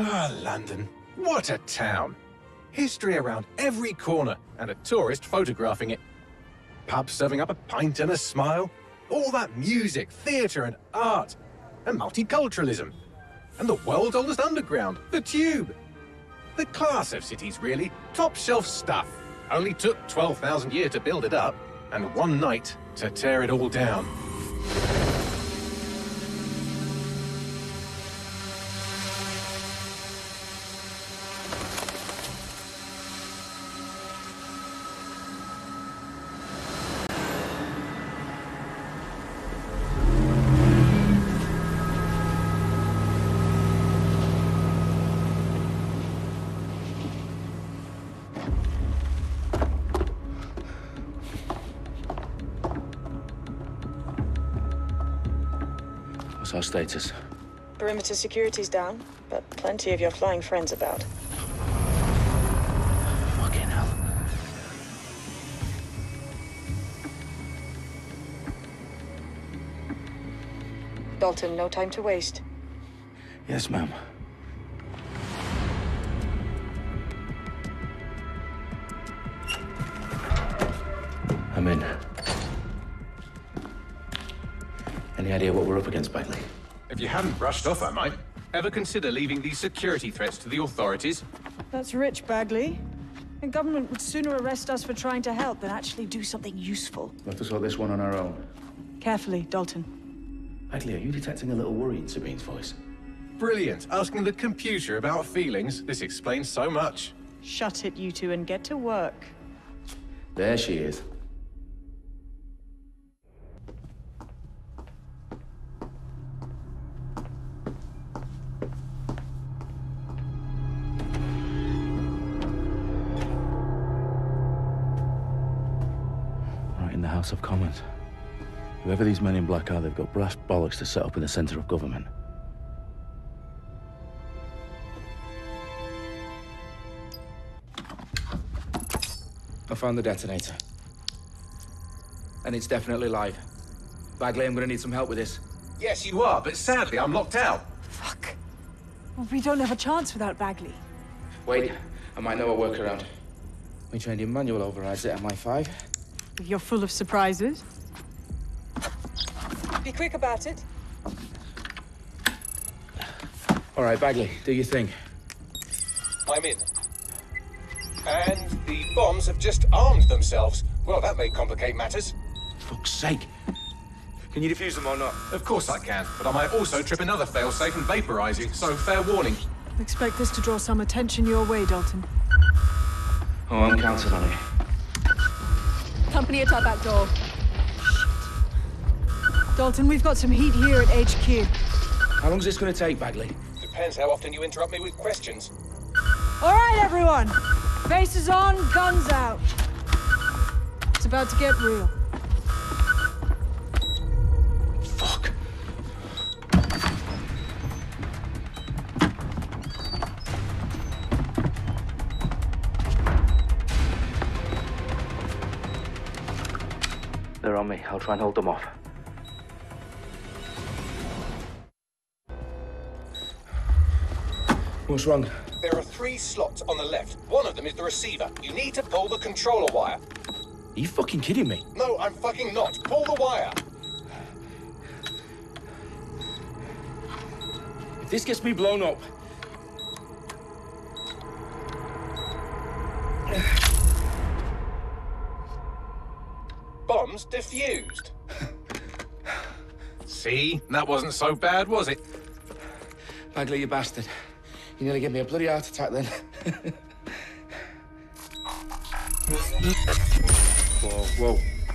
Ah, London. What a town. History around every corner, and a tourist photographing it. Pubs serving up a pint and a smile. All that music, theatre and art. And multiculturalism. And the world's oldest underground, the Tube. The class of cities, really. Top shelf stuff. Only took 12,000 years to build it up, and one night to tear it all down. What's our status? Perimeter security's down, but plenty of your flying friends about. Fucking hell. Dalton, no time to waste. Yes, ma'am. I'm in. Any idea what we're up against, Bagley? If you hadn't brushed off, I might. Ever consider leaving these security threats to the authorities? That's rich, Bagley. The government would sooner arrest us for trying to help than actually do something useful. We'll have to sort this one on our own. Carefully, Dalton. Bagley, are you detecting a little worry in Sabine's voice? Brilliant. Asking the computer about feelings. This explains so much. Shut it, you two, and get to work. There she is. In the House of Commons. Whoever these men in black are, they've got brass bollocks to set up in the center of government. I found the detonator. And it's definitely live. Bagley, I'm gonna need some help with this. Yes, you are, but sadly, I'm locked out. Fuck. Well, we don't have a chance without Bagley. Wait, I might know a workaround. We trained in manual overrides at MI5. You're full of surprises. Be quick about it. All right, Bagley, do your thing. I'm in. And the bombs have just armed themselves. Well, that may complicate matters. Fuck's sake. Can you defuse them or not? Of course I can, but I might also trip another failsafe and vaporize you, so fair warning. Expect this to draw some attention your way, Dalton. Oh, I'm counting on it. Company at our back door. Shit. Dalton, we've got some heat here at HQ. How long's this gonna take, Bagley? Depends how often you interrupt me with questions. All right, everyone. Faces on, guns out. It's about to get real. Fuck. They're on me. I'll try and hold them off. What's wrong? There are 3 slots on the left. One of them is the receiver. You need to pull the controller wire. Are you fucking kidding me? No, I'm fucking not. Pull the wire. If this gets me blown up... Bombs defused. See? That wasn't so bad, was it? Bagley, you bastard. You nearly gave me a bloody heart attack then.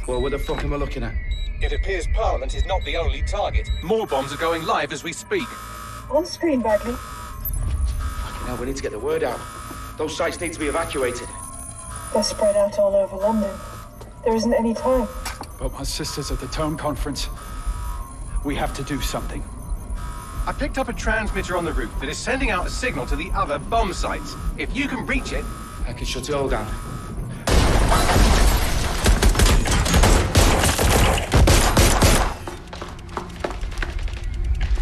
Whoa, what the fuck am I looking at? It appears Parliament is not the only target. More bombs are going live as we speak. On screen, Bagley. Fucking hell, we need to get the word out. Those sites need to be evacuated. They're spread out all over London. There isn't any time. But my sister's at the town conference. We have to do something. I picked up a transmitter on the roof that is sending out a signal to the other bomb sites. If you can reach it... I can shut it all down.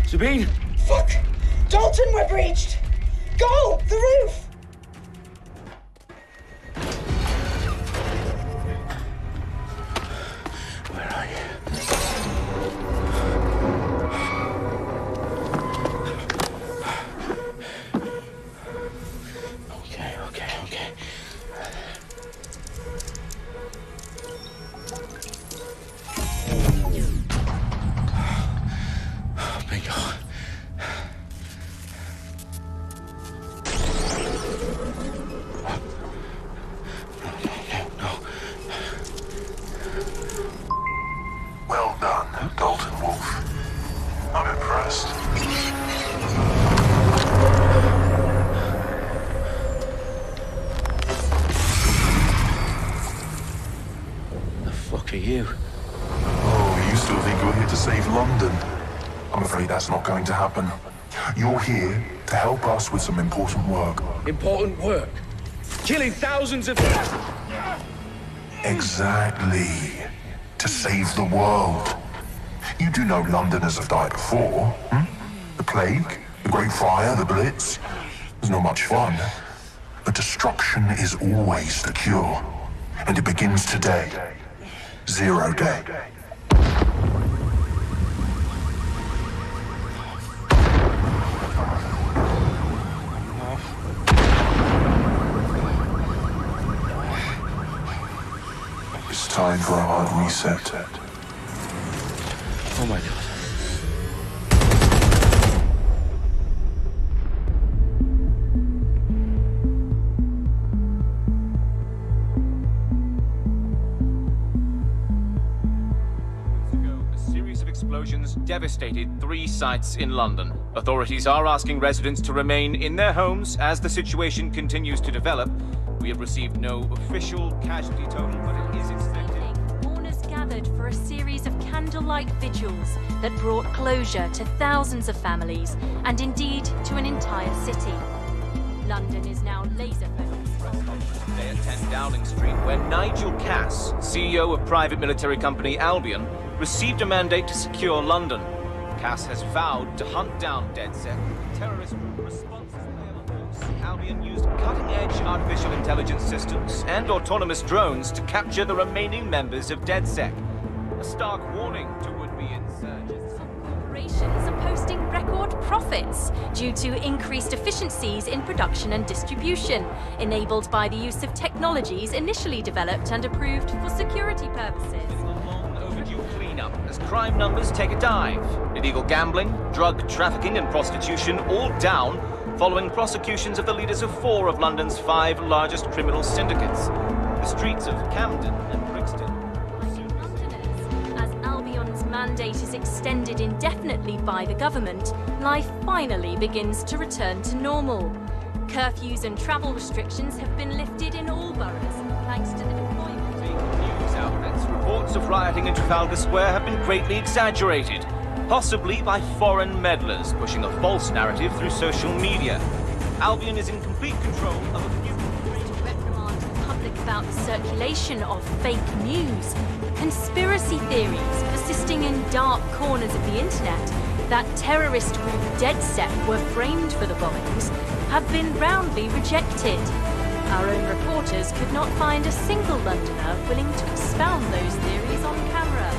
Sabine? Fuck! Dalton, we're breached! Go! The roof! Where are you? Okay. Bingo. No. Well done, Dalton Wolf. I'm impressed. The fuck are you? Oh, you still think you're here to save London? I'm afraid that's not going to happen. You're here to help us with some important work. Important work. Killing thousands of... Exactly. To save the world. You do know Londoners have died before, hmm? The plague, the Great Fire, the Blitz. It's not much fun. But destruction is always the cure. And it begins today. 0 day. It's time for a hard reset. Oh my god. A series of explosions devastated 3 sites in London. Authorities are asking residents to remain in their homes as the situation continues to develop. We have received no official casualty total, but it is expected. Mourners gathered for a series of candlelight vigils that brought closure to thousands of families and indeed to an entire city. London is now laser-focused. Today at 10 Downing Street, where Nigel Cass, CEO of private military company Albion, received a mandate to secure London. Cass has vowed to hunt down DedSec. Terrorist responses Albion used cutting-edge artificial intelligence systems and autonomous drones to capture the remaining members of DedSec. A stark warning to would-be insurgents. Corporations are posting record profits due to increased efficiencies in production and distribution, enabled by the use of technologies initially developed and approved for security purposes. A long overdue cleanup as crime numbers take a dive. Illegal gambling, drug trafficking and prostitution all down following prosecutions of the leaders of 4 of London's 5 largest criminal syndicates. The streets of Camden and Brixton. Londoners, as Albion's mandate is extended indefinitely by the government, life finally begins to return to normal. Curfews and travel restrictions have been lifted in all boroughs, thanks to the deployment. News outlets, reports of rioting in Trafalgar Square have been greatly exaggerated, possibly by foreign meddlers pushing a false narrative through social media. Albion is in complete control of a few... To reprimand the public about the circulation of fake news, conspiracy theories persisting in dark corners of the internet that terrorist group DedSec were framed for the bombings have been roundly rejected. Our own reporters could not find a single Londoner willing to expound those theories on camera.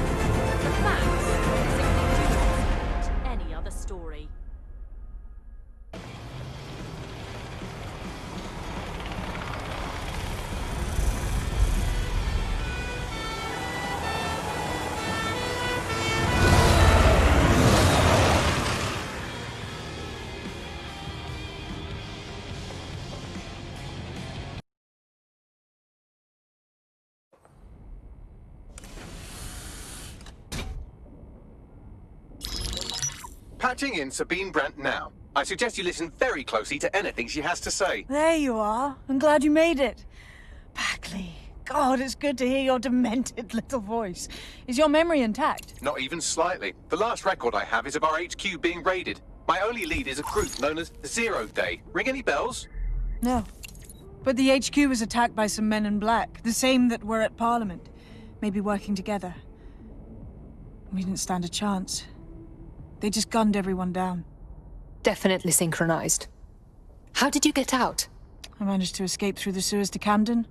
The facts simply do not support any other story. Patching in Sabine Brandt now. I suggest you listen very closely to anything she has to say. There you are. I'm glad you made it. Packley, God, it's good to hear your demented little voice. Is your memory intact? Not even slightly. The last record I have is of our HQ being raided. My only lead is a group known as 0 Day. Ring any bells? No. But the HQ was attacked by some men in black, the same that were at Parliament. Maybe working together. We didn't stand a chance. They just gunned everyone down. Definitely synchronized. How did you get out? I managed to escape through the sewers to Camden.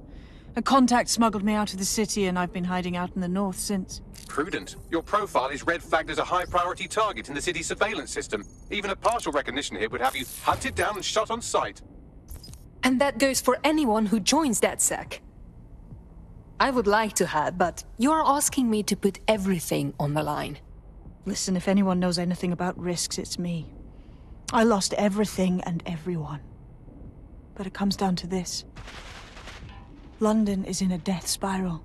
A contact smuggled me out of the city, and I've been hiding out in the north since. Prudent. Your profile is red flagged as a high-priority target in the city's surveillance system. Even a partial recognition here would have you hunted down and shot on sight. And that goes for anyone who joins DedSec. I would like to have, but you're asking me to put everything on the line. Listen, if anyone knows anything about risks, it's me. I lost everything and everyone. But it comes down to this. London is in a death spiral.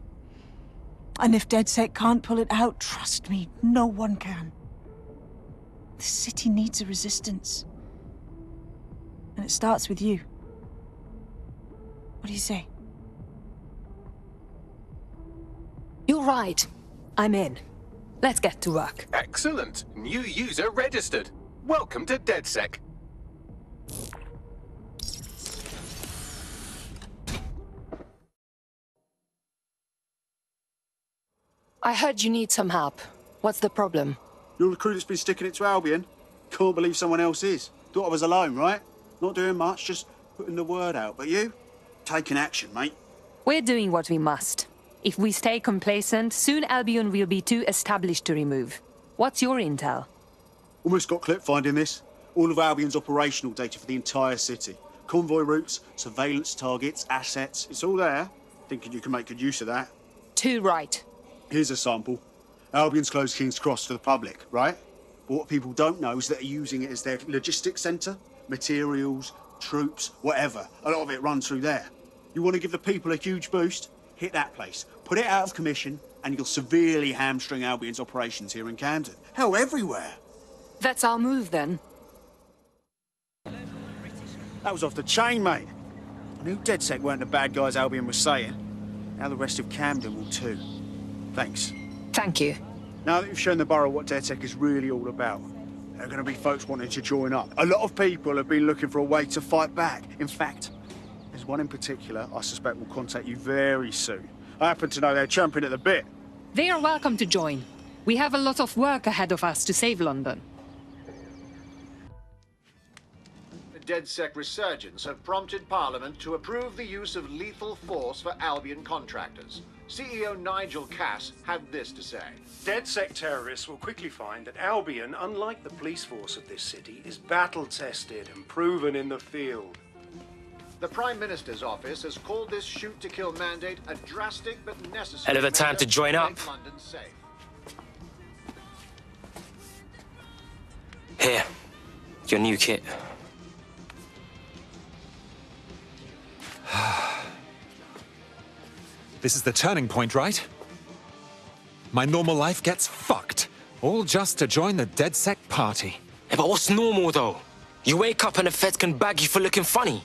And if DedSec can't pull it out, trust me, no one can. The city needs a resistance. And it starts with you. What do you say? You're right. I'm in. Let's get to work. Excellent. New user registered. Welcome to DedSec. I heard you need some help. What's the problem? You're the crew that's been sticking it to Albion. Can't believe someone else is. Thought I was alone, right? Not doing much, just putting the word out. But you? Taking action, mate. We're doing what we must. If we stay complacent, soon Albion will be too established to remove. What's your intel? Almost got clip finding this. All of Albion's operational data for the entire city. Convoy routes, surveillance targets, assets. It's all there. Thinking you can make good use of that. Too right. Here's a sample. Albion's closed King's Cross to the public, right? But what people don't know is that they're using it as their logistics centre. Materials, troops, whatever. A lot of it runs through there. You want to give the people a huge boost? Hit that place. Put it out of commission, and you'll severely hamstring Albion's operations here in Camden. Hell, everywhere. That's our move, then. That was off the chain, mate. I knew DedSec weren't the bad guys Albion was saying. Now the rest of Camden will too. Thanks. Thank you. Now that you've shown the borough what DedSec is really all about, there are going to be folks wanting to join up. A lot of people have been looking for a way to fight back. In fact, there's one in particular I suspect will contact you very soon. I happen to know they're champing at the bit. They are welcome to join. We have a lot of work ahead of us to save London. The DedSec resurgence have prompted Parliament to approve the use of lethal force for Albion contractors. CEO Nigel Cass had this to say. DedSec terrorists will quickly find that Albion, unlike the police force of this city, is battle-tested and proven in the field. The Prime Minister's office has called this shoot-to-kill mandate a drastic but necessary Hell of a time to join up. make London safe. Here, your new kit. This is the turning point, right? My normal life gets fucked. All just to join the DedSec party. Yeah, but what's normal, though? You wake up and the feds can bag you for looking funny.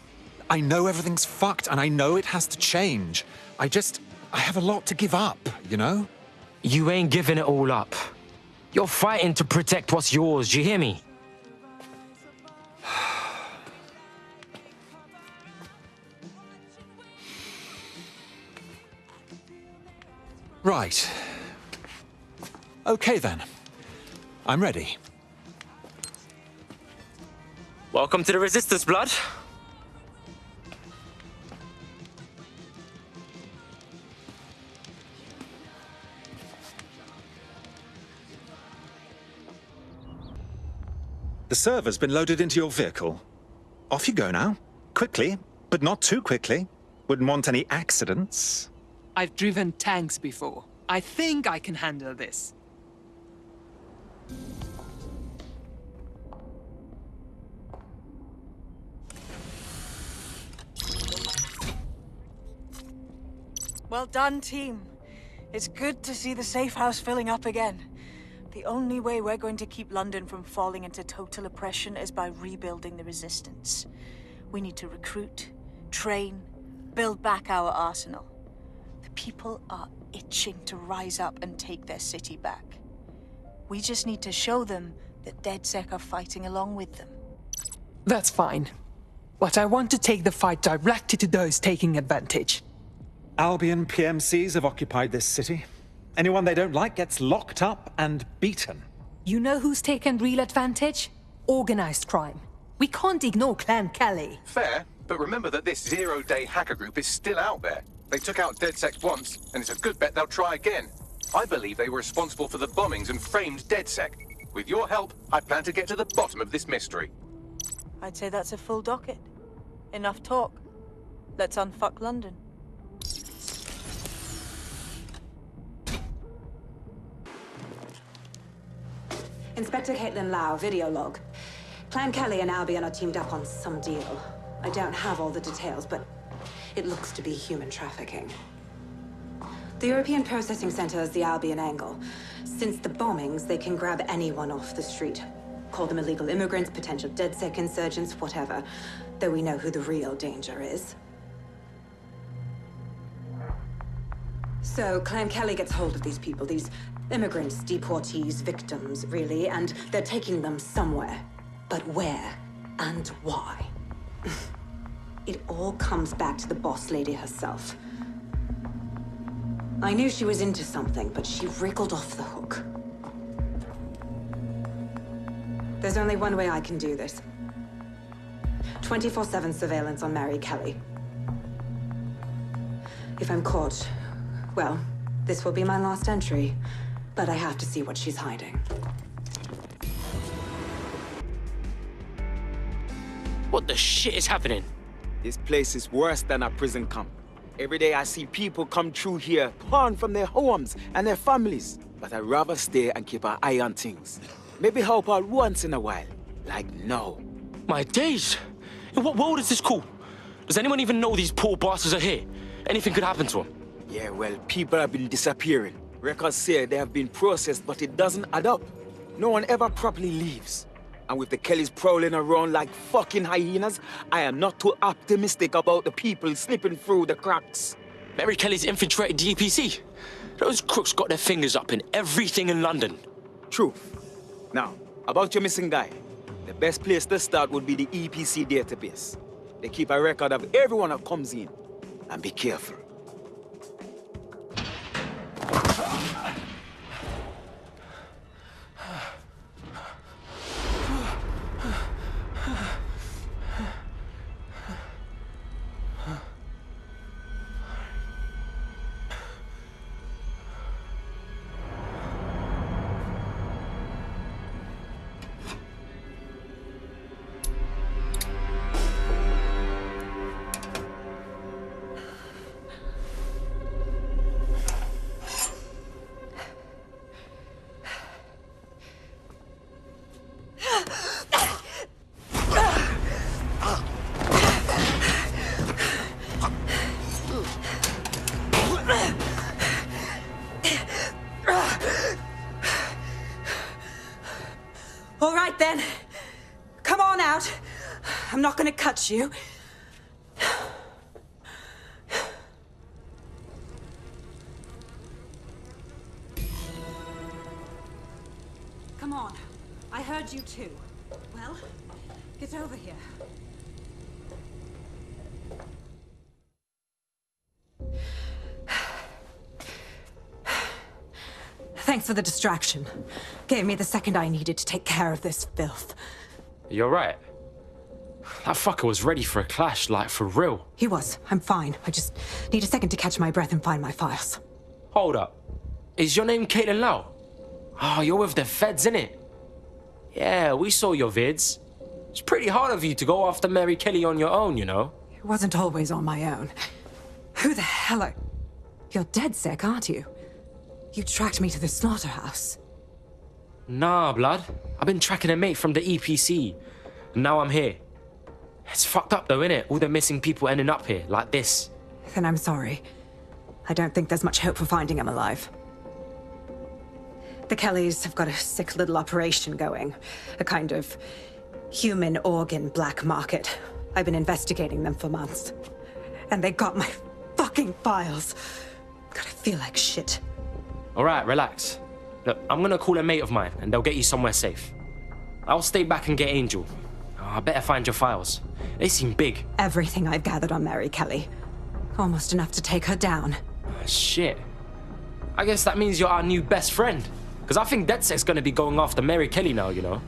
I know everything's fucked, and I know it has to change. I have a lot to give up, you know? You ain't giving it all up. You're fighting to protect what's yours, do you hear me? Right. Okay, then. I'm ready. Welcome to the Resistance, blood. The server's been loaded into your vehicle. Off you go now. Quickly, but not too quickly. Wouldn't want any accidents. I've driven tanks before. I think I can handle this. Well done, team. It's good to see the safe house filling up again. The only way we're going to keep London from falling into total oppression is by rebuilding the resistance. We need to recruit, train, build back our arsenal. The people are itching to rise up and take their city back. We just need to show them that DedSec are fighting along with them. That's fine. But I want to take the fight directly to those taking advantage. Albion PMCs have occupied this city. Anyone they don't like gets locked up and beaten. You know who's taken real advantage? Organized crime. We can't ignore Clan Kelly. Fair, but remember that this zero-day hacker group is still out there. They took out DedSec once, and it's a good bet they'll try again. I believe they were responsible for the bombings and framed DedSec. With your help, I plan to get to the bottom of this mystery. I'd say that's a full docket. Enough talk. Let's unfuck London. Inspector Caitlin Lau, video log. Clan Kelly and Albion are teamed up on some deal. I don't have all the details, but it looks to be human trafficking. The European Processing Center is the Albion angle. Since the bombings, they can grab anyone off the street. Call them illegal immigrants, potential DedSec insurgents, whatever. Though we know who the real danger is. So, Clan Kelly gets hold of these people, these immigrants, deportees, victims, really, and they're taking them somewhere. But where and why? It all comes back to the boss lady herself. I knew she was into something, but she wriggled off the hook. There's only one way I can do this. 24/7 surveillance on Mary Kelly. If I'm caught, well, this will be my last entry. But I have to see what she's hiding. What the shit is happening? This place is worse than a prison camp. Every day I see people come through here, torn from their homes and their families. But I'd rather stay and keep an eye on things. Maybe help out once in a while. Like now. My days! In what world is this cool? Does anyone even know these poor bastards are here? Anything could happen to them. Yeah, well, people have been disappearing. Records say they have been processed, but it doesn't add up. No one ever properly leaves. And with the Kellys prowling around like fucking hyenas, I am not too optimistic about the people slipping through the cracks. Mary Kelly's infiltrated the EPC. Those crooks got their fingers up in everything in London. True. Now, about your missing guy. The best place to start would be the EPC database. They keep a record of everyone that comes in. And be careful. All right, then. Come on out. I'm not gonna cut you. Come on. I heard you too. Well, get over here. Thanks for the distraction. Gave me the second I needed to take care of this filth. You're right. That fucker was ready for a clash, like for real. He was. I'm fine. I just need a second to catch my breath and find my files. Hold up. Is your name Caitlin Lau? Oh, you're with the feds, innit? Yeah, we saw your vids. It's pretty hard of you to go after Mary Kelly on your own, you know? It wasn't always on my own. Who the hell are... You're DedSec, aren't you? You tracked me to the slaughterhouse. Nah, blood. I've been tracking a mate from the EPC. And now I'm here. It's fucked up though, innit? All the missing people ending up here, like this. Then I'm sorry. I don't think there's much hope for finding him alive. The Kellys have got a sick little operation going. A kind of human organ black market. I've been investigating them for months. And they got my fucking files. God, I feel like shit. All right, relax. Look, I'm gonna call a mate of mine, and they'll get you somewhere safe. I'll stay back and get Angel. Oh, I better find your files. They seem big. Everything I've gathered on Mary Kelly. Almost enough to take her down. Shit. I guess that means you're our new best friend. Because I think DedSec's gonna be going after Mary Kelly now, you know?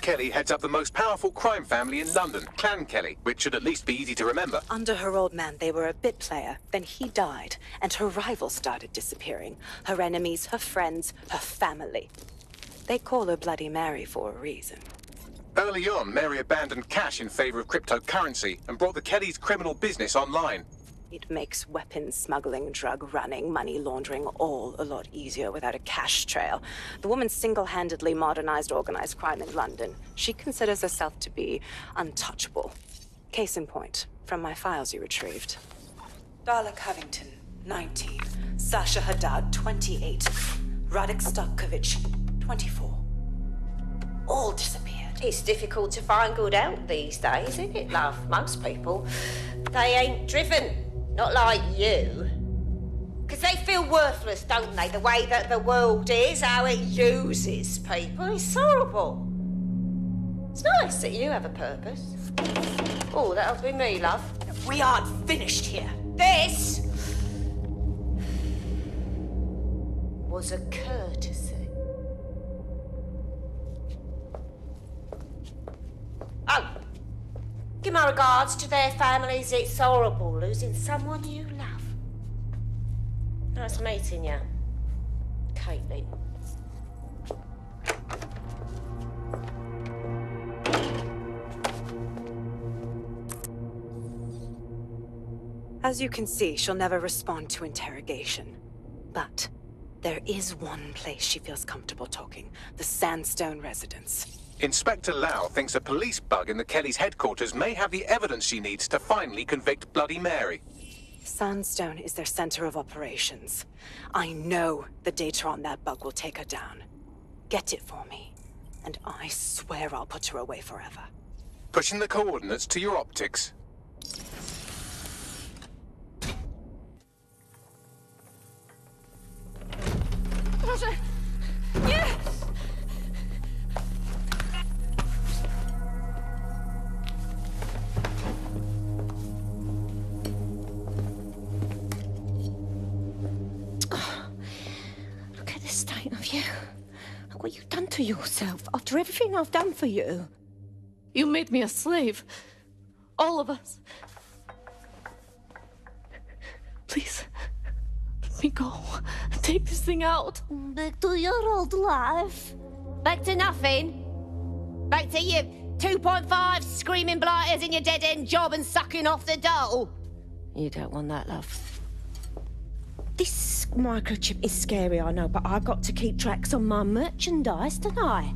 Kelly heads up the most powerful crime family in London, Clan Kelly, which should at least be easy to remember. Under her old man, they were a bit player. Then he died, and her rivals started disappearing. Her enemies, her friends, her family. They call her Bloody Mary for a reason. Early on, Mary abandoned cash in favor of cryptocurrency and brought the Kellys' criminal business online. It makes weapons smuggling, drug running, money laundering all a lot easier without a cash trail. The woman single-handedly modernized organized crime in London. She considers herself to be untouchable. Case in point, from my files you retrieved. Darla Covington, 19. Sasha Haddad, 28. Radek Stokovich, 24. All disappeared. It's difficult to find good help these days, isn't it, love? Most people, they ain't driven. Not like you. Because they feel worthless, don't they? The way that the world is, how it uses people. It's horrible. It's nice that you have a purpose. Oh, that'll be me, love. We aren't finished here. This was a courtesy. Oh, give my regards to their families. It's horrible losing someone you love. Nice meeting you, Caitlin. As you can see, she'll never respond to interrogation. But there is one place she feels comfortable talking. The Sandstone residence. Inspector Lau thinks a police bug in the Kellys' headquarters may have the evidence she needs to finally convict Bloody Mary. Sandstone is their center of operations. I know the data on that bug will take her down. Get it for me, and I swear I'll put her away forever. Pushing the coordinates to your optics. Roger! Yes! Look at the state of you. Look what you've done to yourself after everything I've done for you. You made me a slave. All of us. Please, let me go. Take this thing out. Back to your old life. Back to nothing. Back to you 2.5 screaming blighters in your dead-end job and sucking off the dole. You don't want that, love. This microchip is scary, I know, but I got to keep tracks on my merchandise, don't I?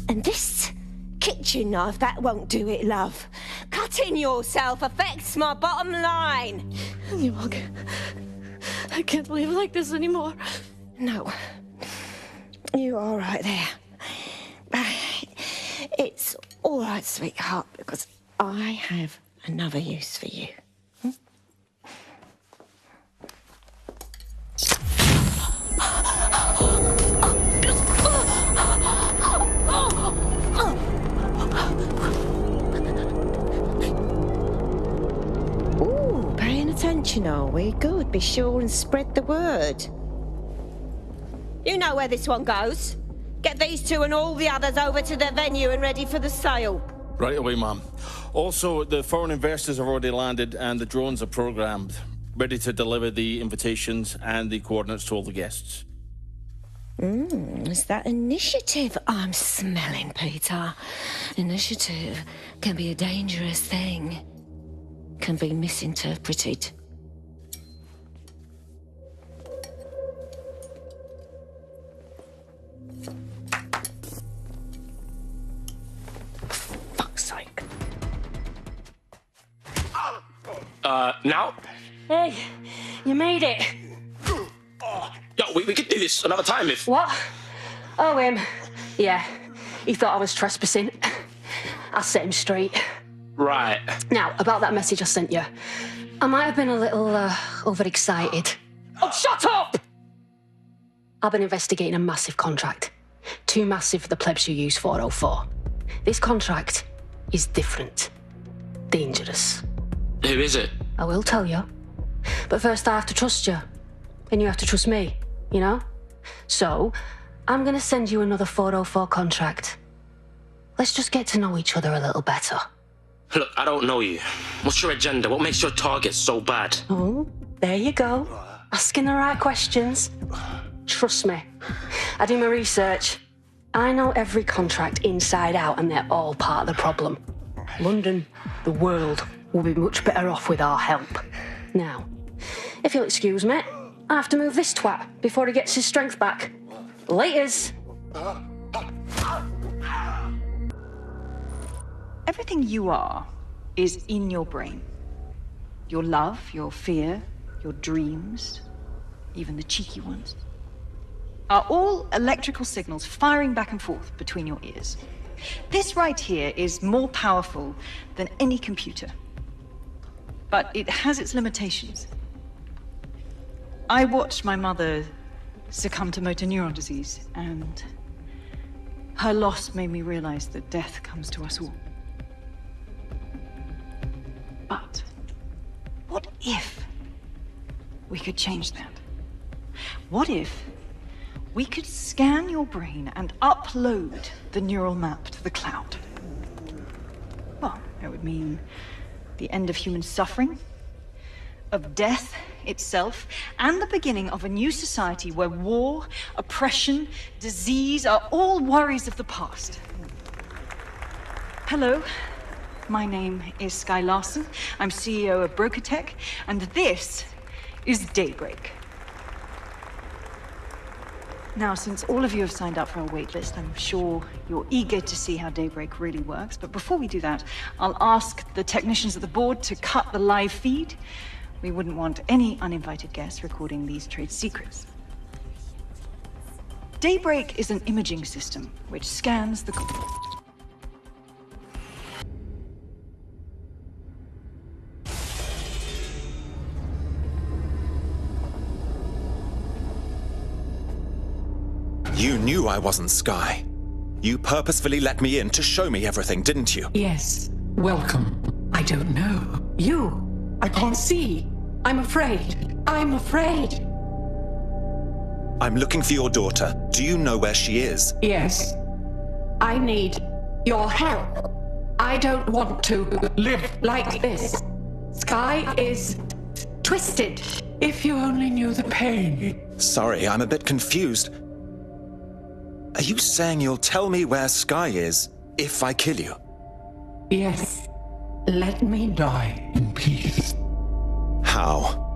And this kitchen knife, that won't do it, love. Cutting yourself affects my bottom line. I can't live like this anymore. No. You're all right there. It's all right, sweetheart, because I have another use for you. Ooh, paying attention, are we? Good. Be sure and spread the word. You know where this one goes. Get these two and all the others over to the venue and ready for the sale. Right away, ma'am. Also, the foreign investors have already landed and the drones are programmed, ready to deliver the invitations and the coordinates to all the guests. It's that initiative I'm smelling, Peter. Initiative can be a dangerous thing. Can be misinterpreted. Fuck's sake. Now? Hey, you made it. Yo, we could do this another time if... What? Oh, yeah. He thought I was trespassing. I set him straight. Right. Now, about that message I sent you. I might have been a little, overexcited. Oh, shut up! I've been investigating a massive contract. Too massive for the plebs who use 404. This contract is different. Dangerous. Who is it? I will tell you. But first I have to trust you. And you have to trust me, you know? So, I'm gonna send you another 404 contract. let's just get to know each other a little better. Look, I don't know you. What's your agenda? What makes your target so bad? Oh, there you go. Asking the right questions. Trust me, I do my research. I know every contract inside out, and they're all part of the problem. London, the world, will be much better off with our help. Now, if you'll excuse me, I have to move this twat before he gets his strength back. Laters. Everything you are is in your brain. Your love, your fear, your dreams, even the cheeky ones, are all electrical signals firing back and forth between your ears. This right here is more powerful than any computer, but it has its limitations. I watched my mother succumb to motor neuron disease, and her loss made me realize that death comes to us all. But what if we could change that? What if we could scan your brain and upload the neural map to the cloud? Well, it would mean the end of human suffering, of death itself, and the beginning of a new society where war, oppression, disease are all worries of the past. Hello, my name is Skye Larson. I'm CEO of Brokertech, and this is Daybreak. Now, since all of you have signed up for our waitlist, I'm sure you're eager to see how Daybreak really works. But before we do that, I'll ask the technicians at the board to cut the live feed. We wouldn't want any uninvited guests recording these trade secrets. Daybreak is an imaging system which scans the... You knew I wasn't Skye. You purposefully let me in to show me everything, didn't you? Yes. Welcome. I don't know. You. I can't see. I'm afraid. I'm afraid. I'm looking for your daughter. Do you know where she is? Yes. I need your help. I don't want to live like this. Skye is twisted. If you only knew the pain. Sorry, I'm a bit confused. Are you saying you'll tell me where Skye is if I kill you? Yes. Let me die in peace. How?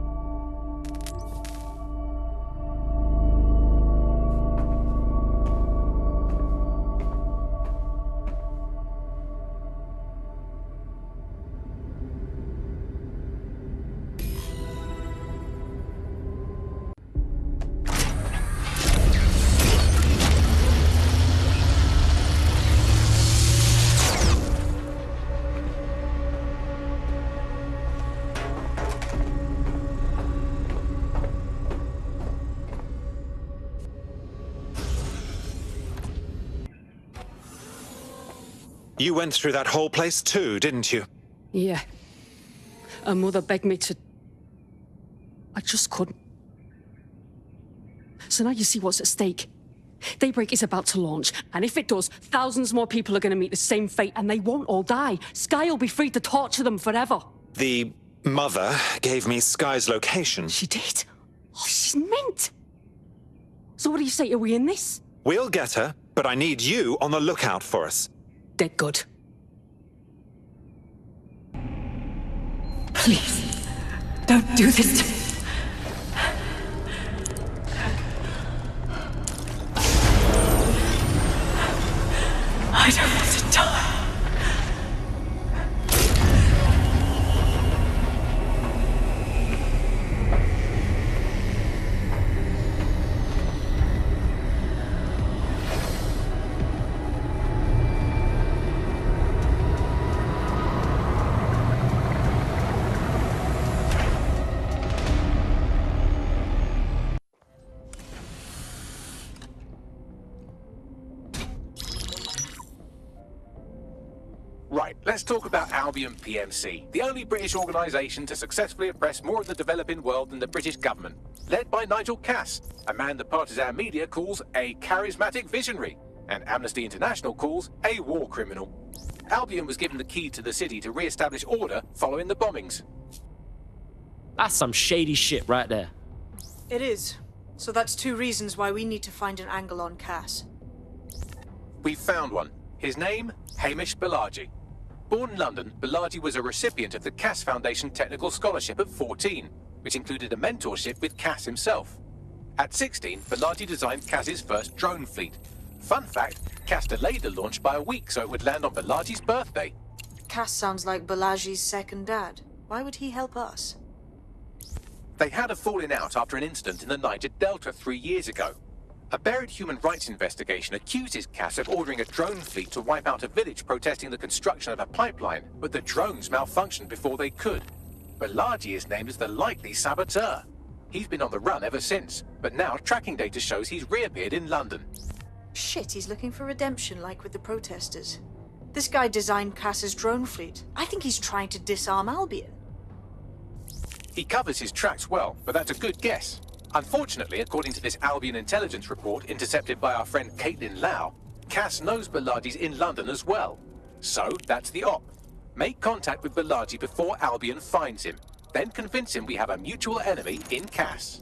You went through that whole place too, didn't you? Yeah. Her mother begged me to... I just couldn't. So now you see what's at stake. Daybreak is about to launch, and if it does, thousands more people are going to meet the same fate, and they won't all die. Skye will be free to torture them forever. The mother gave me Skye's location. She did? Oh, she's mint. So what do you say? Are we in this? We'll get her, but I need you on the lookout for us. Dead good. Please, don't do this to me. I don't want to die. Right, let's talk about Albion PMC, the only British organisation to successfully oppress more of the developing world than the British government. Led by Nigel Cass, a man the partisan media calls a charismatic visionary. and Amnesty International calls a war criminal. Albion was given the key to the city to re-establish order following the bombings. That's some shady shit right there. It is. So that's 2 reasons why we need to find an angle on Cass. We've found one. His name, Hamish Balaji. Born in London, Balaji was a recipient of the Cass Foundation Technical Scholarship at 14, which included a mentorship with Cass himself. At 16, Balaji designed Cass's first drone fleet. Fun fact, Cass delayed the launch by a week so it would land on Balaji's birthday. Cass sounds like Balaji's second dad. Why would he help us? They had a falling out after an incident in the Niger Delta 3 years ago. A buried human rights investigation accuses Cass of ordering a drone fleet to wipe out a village protesting the construction of a pipeline, but the drones malfunctioned before they could. Balaji is named as the likely saboteur. He's been on the run ever since, but now tracking data shows he's reappeared in London. Shit, he's looking for redemption like with the protesters. This guy designed Cass's drone fleet. I think he's trying to disarm Albion. He covers his tracks well, but that's a good guess. Unfortunately, according to this Albion intelligence report intercepted by our friend Caitlin Lau, Cass knows Balaji's in London as well. So, that's the op. Make contact with Balaji before Albion finds him. Then convince him we have a mutual enemy in Cass.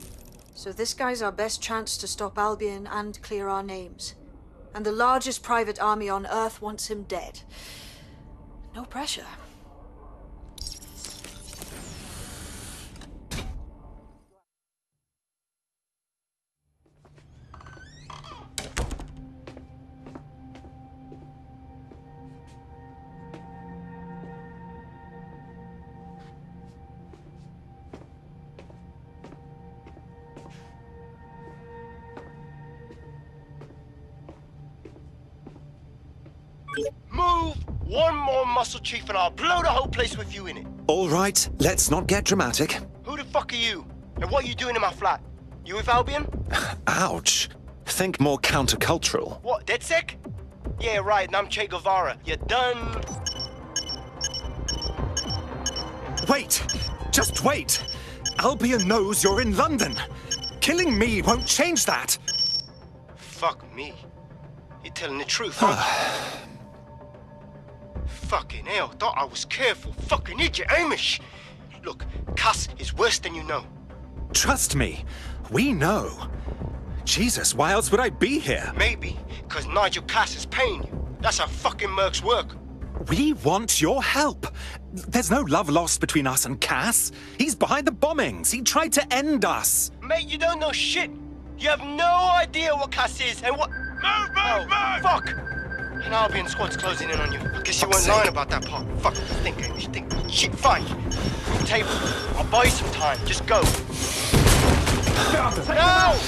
So this guy's our best chance to stop Albion and clear our names. And the largest private army on Earth wants him dead. No pressure. Move one more muscle, Chief, and I'll blow the whole place with you in it. All right, let's not get dramatic. Who the fuck are you? And what are you doing in my flat? You with Albion? Ouch. Think more countercultural. What, DedSec? Yeah, right, and I'm Che Guevara. You done? Wait! Just wait! Albion knows you're in London. Killing me won't change that. Fuck me. You're telling the truth, huh? Fucking hell, thought I was careful. Fucking idiot, Hamish. Look, Cass is worse than you know. Trust me, we know. Jesus, why else would I be here? Maybe, because Nigel Cass is paying you. That's how fucking mercs work. We want your help. There's no love lost between us and Cass. He's behind the bombings. He tried to end us. Mate, you don't know shit. You have no idea what Cass is and what... Move! Fuck! An Albion squad's closing in on you. I guess you weren't lying about that part. Fuck, you think, Hamish. Think. Shit, fine. Free table. I'll buy you some time. Just go. No!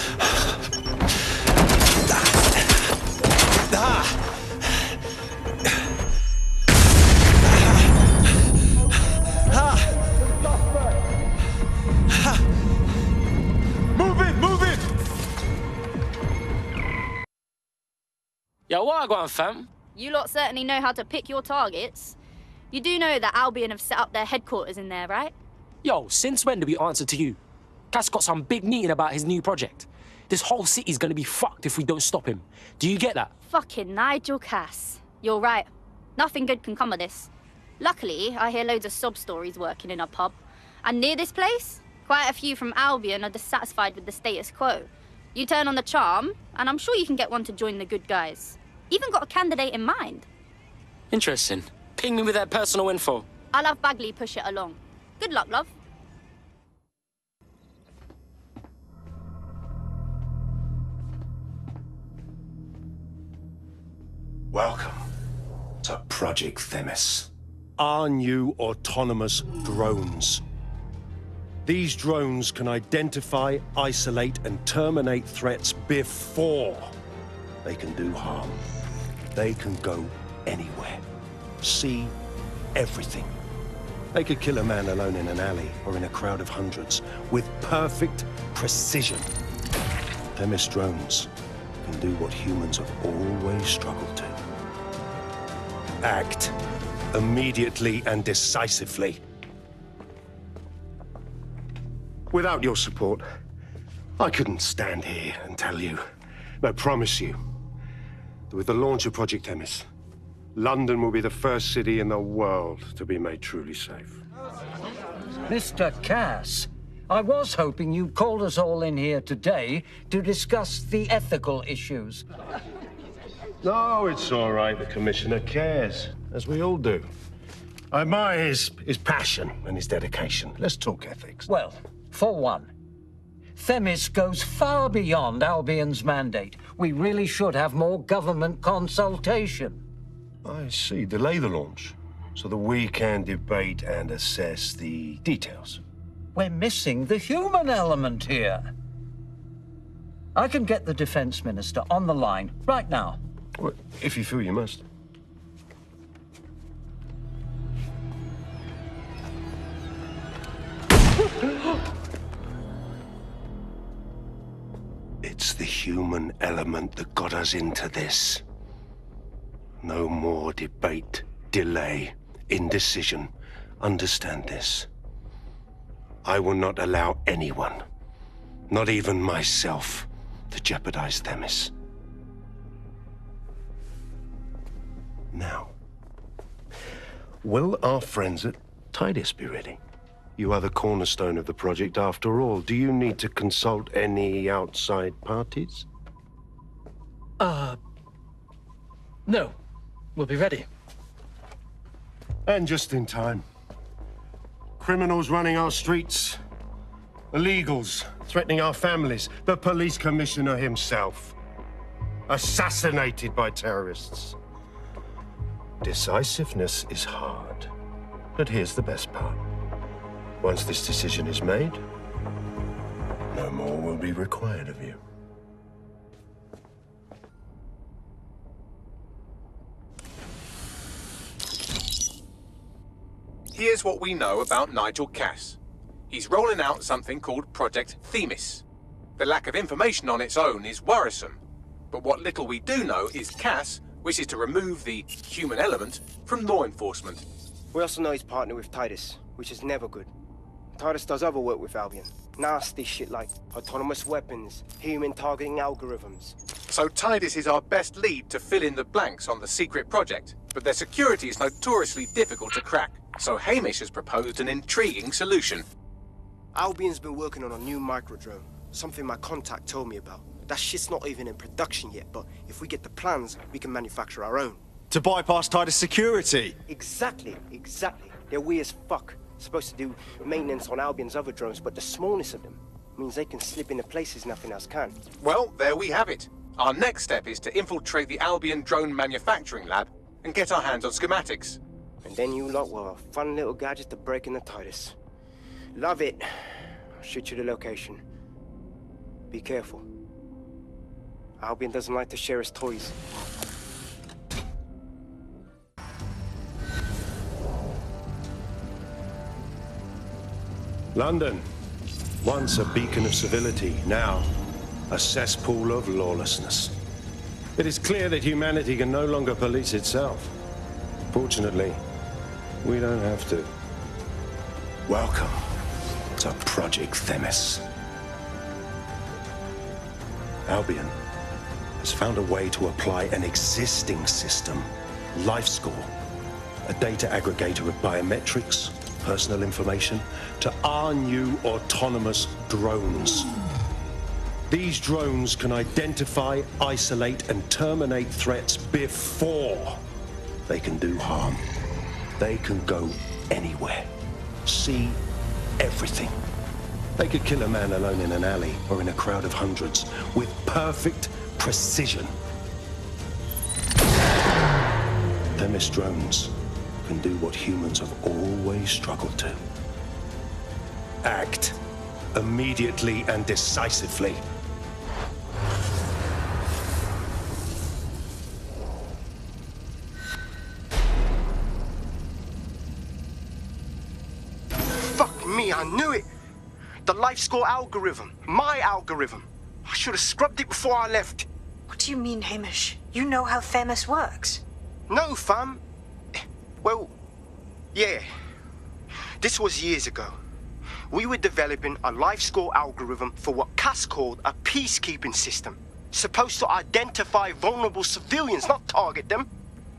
Move it! Yo, what I got, fam? You lot certainly know how to pick your targets. You do know that Albion have set up their headquarters in there, right? Yo, since when do we answer to you? Cass got some big meeting about his new project. This whole city's gonna be fucked if we don't stop him. Do you get that? Fucking Nigel Cass. You're right. Nothing good can come of this. Luckily, I hear loads of sob stories working in a pub. And near this place, quite a few from Albion are dissatisfied with the status quo. You turn on the charm, and I'm sure you can get one to join the good guys. Even got a candidate in mind. Interesting. Ping me with that personal info. I'll have Bagley push it along. Good luck, love. Welcome to Project Themis. Our new autonomous drones. These drones can identify, isolate, and terminate threats before they can do harm. They can go anywhere, see everything. They could kill a man alone in an alley or in a crowd of hundreds with perfect precision. Themis drones can do what humans have always struggled to. Act immediately and decisively. Without your support, I couldn't stand here and tell you, but promise you, With the launch of Project Themis, London will be the first city in the world to be made truly safe. Mr. Cass, I was hoping you called us all in here today to discuss the ethical issues. No, it's all right. The Commissioner cares, as we all do. I admire his passion and his dedication. Let's talk ethics. Well, for one, Themis goes far beyond Albion's mandate. We really should have more government consultation. I see. Delay the launch so that we can debate and assess the details. We're missing the human element here. I can get the Defense Minister on the line right now. Well, if you feel you must. It's the human element that got us into this. No more debate, delay, indecision. Understand this. I will not allow anyone, not even myself, to jeopardize Themis. Now, will our friends at Titus be ready? You are the cornerstone of the project after all. Do you need to consult any outside parties? No. We'll be ready. And just in time. Criminals running our streets. Illegals threatening our families. The police commissioner himself. Assassinated by terrorists. Decisiveness is hard. But here's the best part. Once this decision is made, no more will be required of you. Here's what we know about Nigel Cass. He's rolling out something called Project Themis. The lack of information on its own is worrisome, but what little we do know is Cass wishes to remove the human element from law enforcement. We also know he's partnered with Titus, which is never good. Titus does other work with Albion. Nasty shit like autonomous weapons, human targeting algorithms. So Titus is our best lead to fill in the blanks on the secret project, but their security is notoriously difficult to crack. So Hamish has proposed an intriguing solution. Albion's been working on a new microdrone, something my contact told me about. That shit's not even in production yet, but if we get the plans, we can manufacture our own. To bypass Titus security? Exactly. They're weird as fuck. Supposed to do maintenance on Albion's other drones, but the smallness of them means they can slip into places nothing else can. Well, there we have it. Our next step is to infiltrate the Albion drone manufacturing lab and get our hands on schematics. And then you lot will have a fun little gadget to break in the Titus. Love it. I'll shoot you the location. Be careful. Albion doesn't like to share his toys. London, once a beacon of civility, now a cesspool of lawlessness. It is clear that humanity can no longer police itself. Fortunately, we don't have to. Welcome to Project Themis. Albion has found a way to apply an existing system, LifeScore, a data aggregator of biometrics, personal information, to our new autonomous drones. These drones can identify, isolate, and terminate threats before they can do harm. They can go anywhere, see everything. They could kill a man alone in an alley or in a crowd of hundreds with perfect precision. Themis drones can do what humans have always struggled to. Act immediately and decisively. Fuck me, I knew it! The LifeScore algorithm. My algorithm. I should have scrubbed it before I left. What do you mean, Hamish? You know how Themis works. No, fam. Well, yeah. This was years ago. We were developing a LifeScore algorithm for what Cass called a peacekeeping system. Supposed to identify vulnerable civilians, not target them.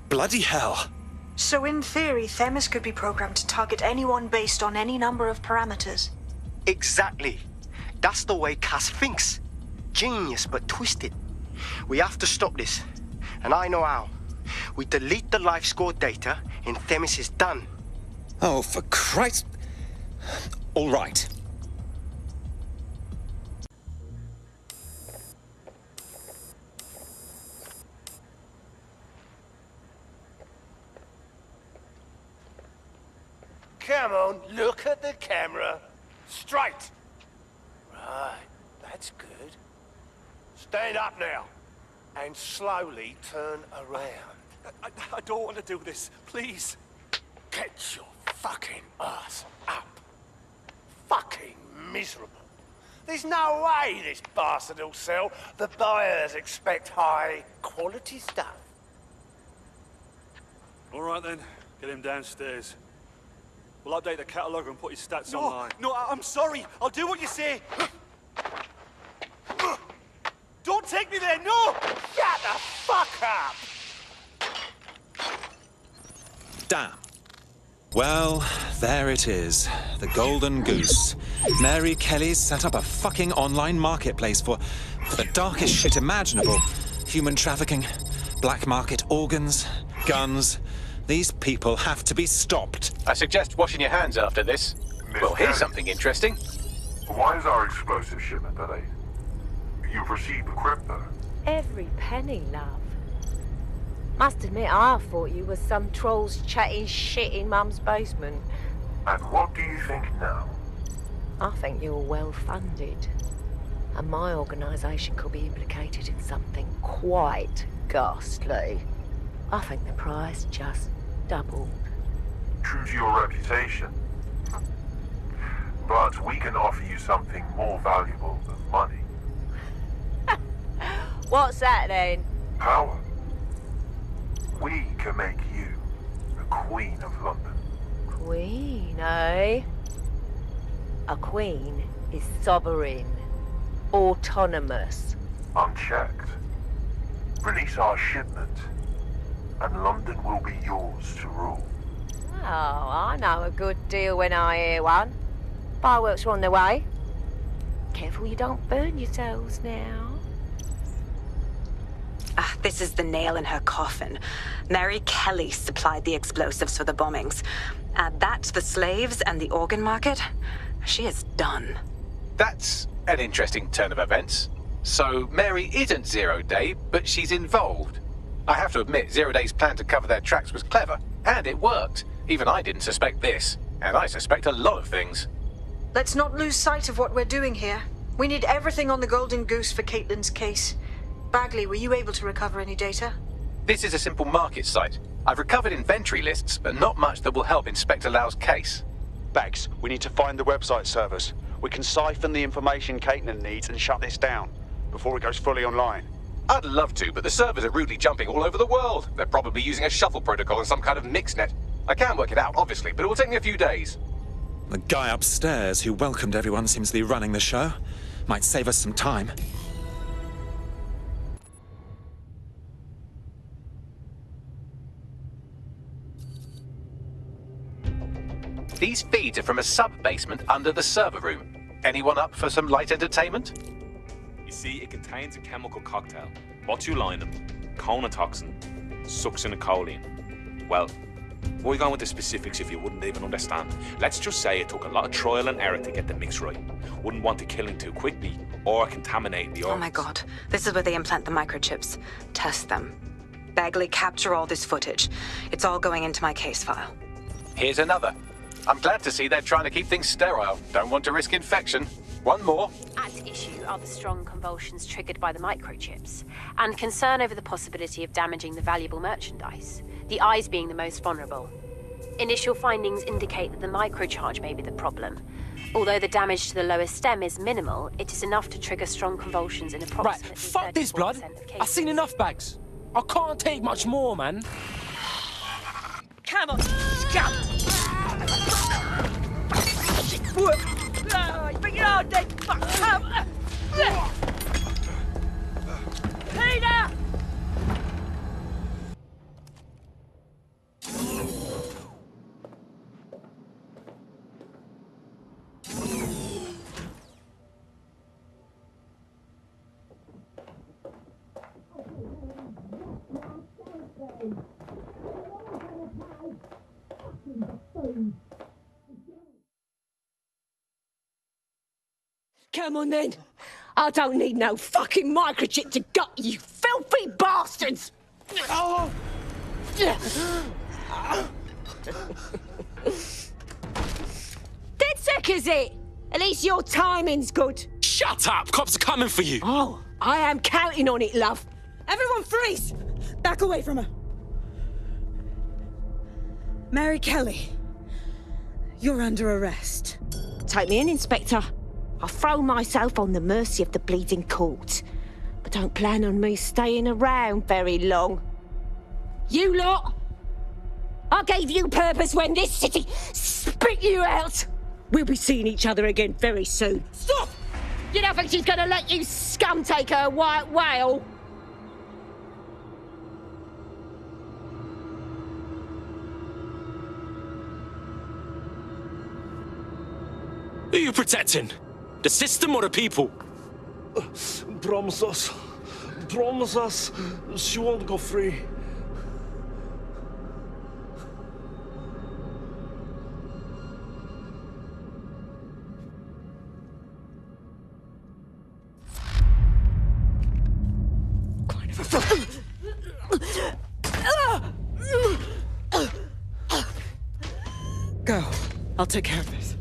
Bloody hell. So in theory, Themis could be programmed to target anyone based on any number of parameters. Exactly. That's the way Cass thinks. Genius, but twisted. We have to stop this. And I know how. We delete the life score data, and Themis is done. Oh, for Christ. All right. Come on, look at the camera. Straight. Right, that's good. Stand up now. And slowly turn around. I don't want to do this. Please. Get your fucking ass up. Fucking miserable. There's no way this bastard will sell. The buyers expect high quality stuff. All right then, get him downstairs. We'll update the catalogue and put his stats online. No, I'm sorry. I'll do what you say. Don't take me there, no! Shut the fuck up! Damn. Well, there it is. The Golden Goose. Mary Kelly's set up a fucking online marketplace for the darkest shit imaginable. Human trafficking, black market organs, guns. These people have to be stopped. I suggest washing your hands after this. Well, here's something interesting. Why is our explosive shipment delayed? You've received the crypto. Every penny, love. Must admit, I thought you were some trolls chatting shit in Mum's basement. And what do you think now? I think you're well funded. And my organisation could be implicated in something quite ghastly. I think the price just doubled. True to your reputation. But we can offer you something more valuable than money. What's that then? Power. We can make you the Queen of London. Queen, eh? A queen is sovereign, autonomous. Unchecked. Release our shipment, and London will be yours to rule. Oh, I know a good deal when I hear one. Fireworks are on their way. Careful you don't burn yourselves now. Ah, this is the nail in her coffin. Mary Kelly supplied the explosives for the bombings. Add that to the slaves and the organ market, she is done. That's an interesting turn of events. So Mary isn't Zero Day, but she's involved. I have to admit, Zero Day's plan to cover their tracks was clever, and it worked. Even I didn't suspect this, and I suspect a lot of things. Let's not lose sight of what we're doing here. We need everything on the Golden Goose for Caitlin's case. Bagley, were you able to recover any data? This is a simple market site. I've recovered inventory lists, but not much that will help Inspector Lau's case. Bags, we need to find the website servers. We can siphon the information Caitlin needs and shut this down before it goes fully online. I'd love to, but the servers are rudely jumping all over the world. They're probably using a shuffle protocol and some kind of mixnet. I can work it out, obviously, but it will take me a few days. The guy upstairs who welcomed everyone seems to be running the show. Might save us some time. These feeds are from a sub-basement under the server room. Anyone up for some light entertainment? You see, it contains a chemical cocktail. Botulinum, conotoxin, succinylcholine. Well, why go into specifics if you wouldn't even understand? Let's just say it took a lot of trial and error to get the mix right. Wouldn't want to kill him too quickly or contaminate the organs. Oh my god, this is where they implant the microchips. Test them. Bagley, capture all this footage. It's all going into my case file. Here's another. I'm glad to see they're trying to keep things sterile. Don't want to risk infection. One more. At issue are the strong convulsions triggered by the microchips, and concern over the possibility of damaging the valuable merchandise, the eyes being the most vulnerable. Initial findings indicate that the microcharge may be the problem. Although the damage to the lower stem is minimal, it is enough to trigger strong convulsions in approximately Right, fuck this, blood. 34% of cases. I've seen enough, Bags. I can't take much more, man. Come on, scum! Bring it on, then! Come on then. I don't need no fucking microchip to gut you filthy bastards! Oh. DedSec, is it? At least your timing's good. Shut up! Cops are coming for you! Oh, I am counting on it, love. Everyone freeze! Back away from her. Mary Kelly, you're under arrest. Take me in, Inspector. I'll throw myself on the mercy of the bleeding court. But don't plan on me staying around very long. You lot! I gave you purpose when this city spit you out! We'll be seeing each other again very soon. Stop! You don't think she's gonna let you scum take her white whale? Who are you protecting? The system or the people? Promise us. Promise us she won't go free. Go. I'll take care of this.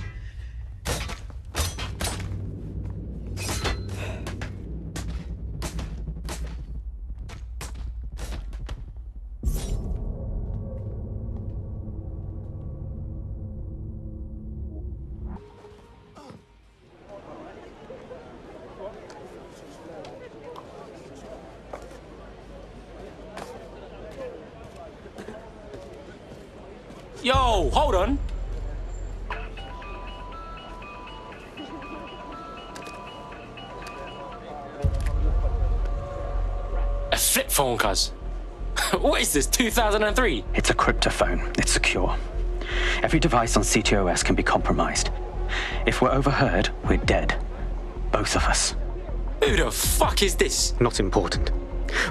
Yo, hold on. A flip phone, cuz. What is this, 2003? It's a cryptophone. It's secure. Every device on CTOS can be compromised. If we're overheard, we're dead. Both of us. Who the fuck is this? Not important.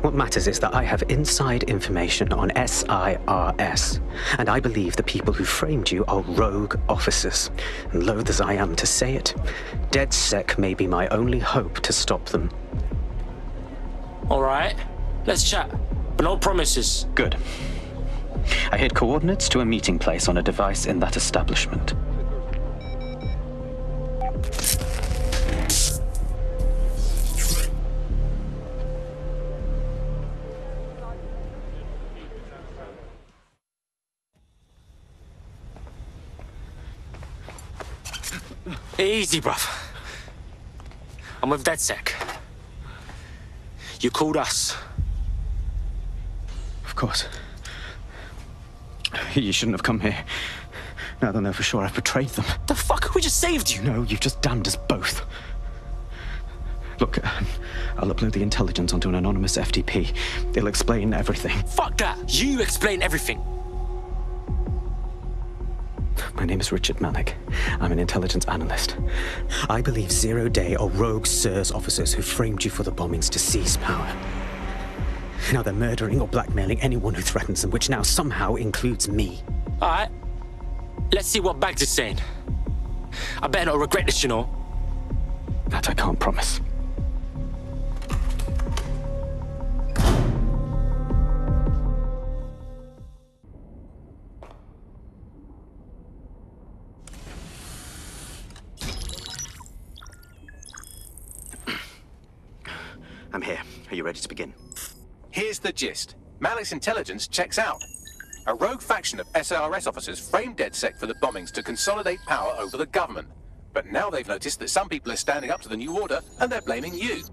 What matters is that I have inside information on SIRS, and I believe the people who framed you are rogue officers. And loath as I am to say it, DedSec may be my only hope to stop them. All right, let's chat, but no promises. Good. I hid coordinates to a meeting place on a device in that establishment. Easy, bruv. I'm with DedSec. You called us. Of course. You shouldn't have come here. Now they'll know for sure I've betrayed them. The fuck? We just saved you. No, you've just damned us both. Look, I'll upload the intelligence onto an anonymous FTP. It'll explain everything. Fuck that. You explain everything. My name is Richard Malik. I'm an intelligence analyst. I believe Zero Day are rogue SIRS officers who framed you for the bombings to seize power. Now they're murdering or blackmailing anyone who threatens them, which now somehow includes me. All right. Let's see what Bags is saying. I better not regret this, you know. That I can't promise. I'm here. Are you ready to begin? Here's the gist. Malik's intelligence checks out. A rogue faction of SIRS officers framed DedSec for the bombings to consolidate power over the government. But now they've noticed that some people are standing up to the new order, and they're blaming you.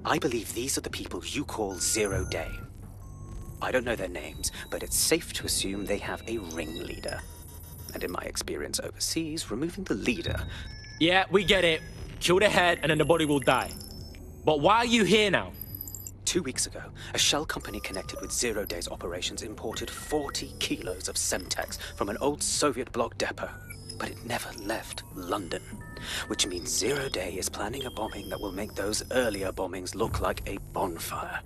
I believe these are the people you call Zero Day. I don't know their names, but it's safe to assume they have a ringleader. And in my experience overseas, removing the leader... Yeah, we get it. Kill the head, and then the body will die. But why are you here now? 2 weeks ago, a shell company connected with Zero Day's operations imported 40 kilos of Semtex from an old Soviet bloc depot. But it never left London, which means Zero Day is planning a bombing that will make those earlier bombings look like a bonfire.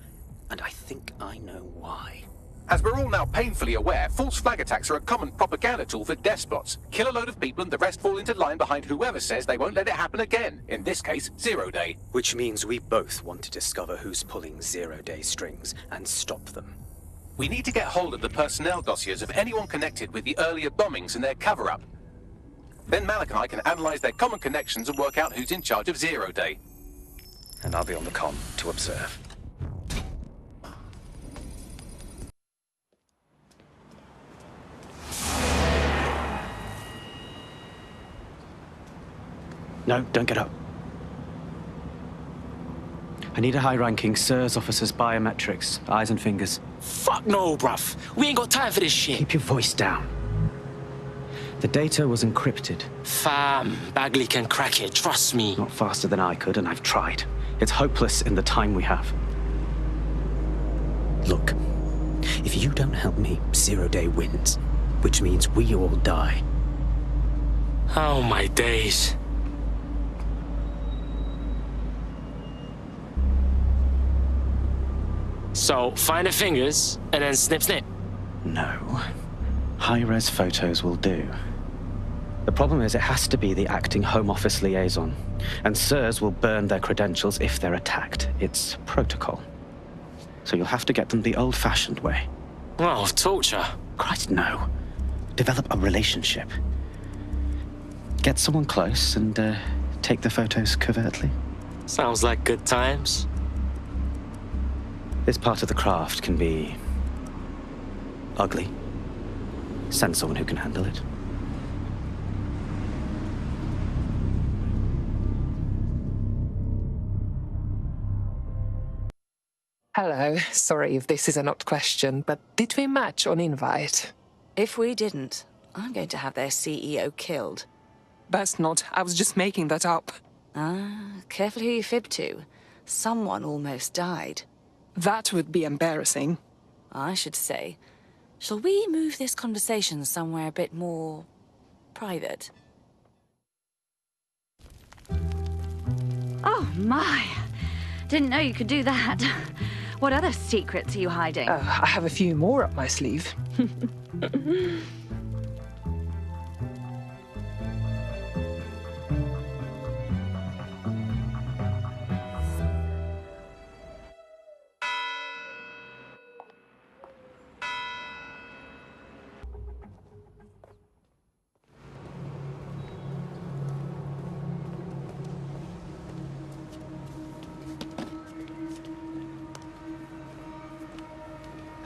And I think I know why. As we're all now painfully aware, false flag attacks are a common propaganda tool for despots. Kill a load of people and the rest fall into line behind whoever says they won't let it happen again. In this case, 0 Day. Which means we both want to discover who's pulling 0 Day strings and stop them. We need to get hold of the personnel dossiers of anyone connected with the earlier bombings and their cover-up. Then Malik and I can analyze their common connections and work out who's in charge of 0 Day. And I'll be on the comm to observe. No, don't get up. I need a high-ranking SIRS officer's biometrics, eyes and fingers. Fuck no, bruv. We ain't got time for this shit. Keep your voice down. The data was encrypted. Fam, Bagley can crack it, trust me. Not faster than I could, and I've tried. It's hopeless in the time we have. Look, if you don't help me, 0 Day wins, which means we all die. Oh my days. So, find the fingers, and then snip snip. No. High-res photos will do. The problem is it has to be the acting Home Office liaison, and SIRS will burn their credentials if they're attacked. It's protocol. So you'll have to get them the old-fashioned way. Oh, torture. Christ, no. Develop a relationship. Get someone close and take the photos covertly. Sounds like good times. This part of the craft can be ugly. Send someone who can handle it. Hello, sorry if this is an odd question, but did we match on invite? If we didn't, I'm going to have their CEO killed. Best not, I was just making that up. Careful who you fib to. Someone almost died. That would be embarrassing. I should say. Shall we move this conversation somewhere a bit more private? Oh, my. Didn't know you could do that. What other secrets are you hiding? I have a few more up my sleeve.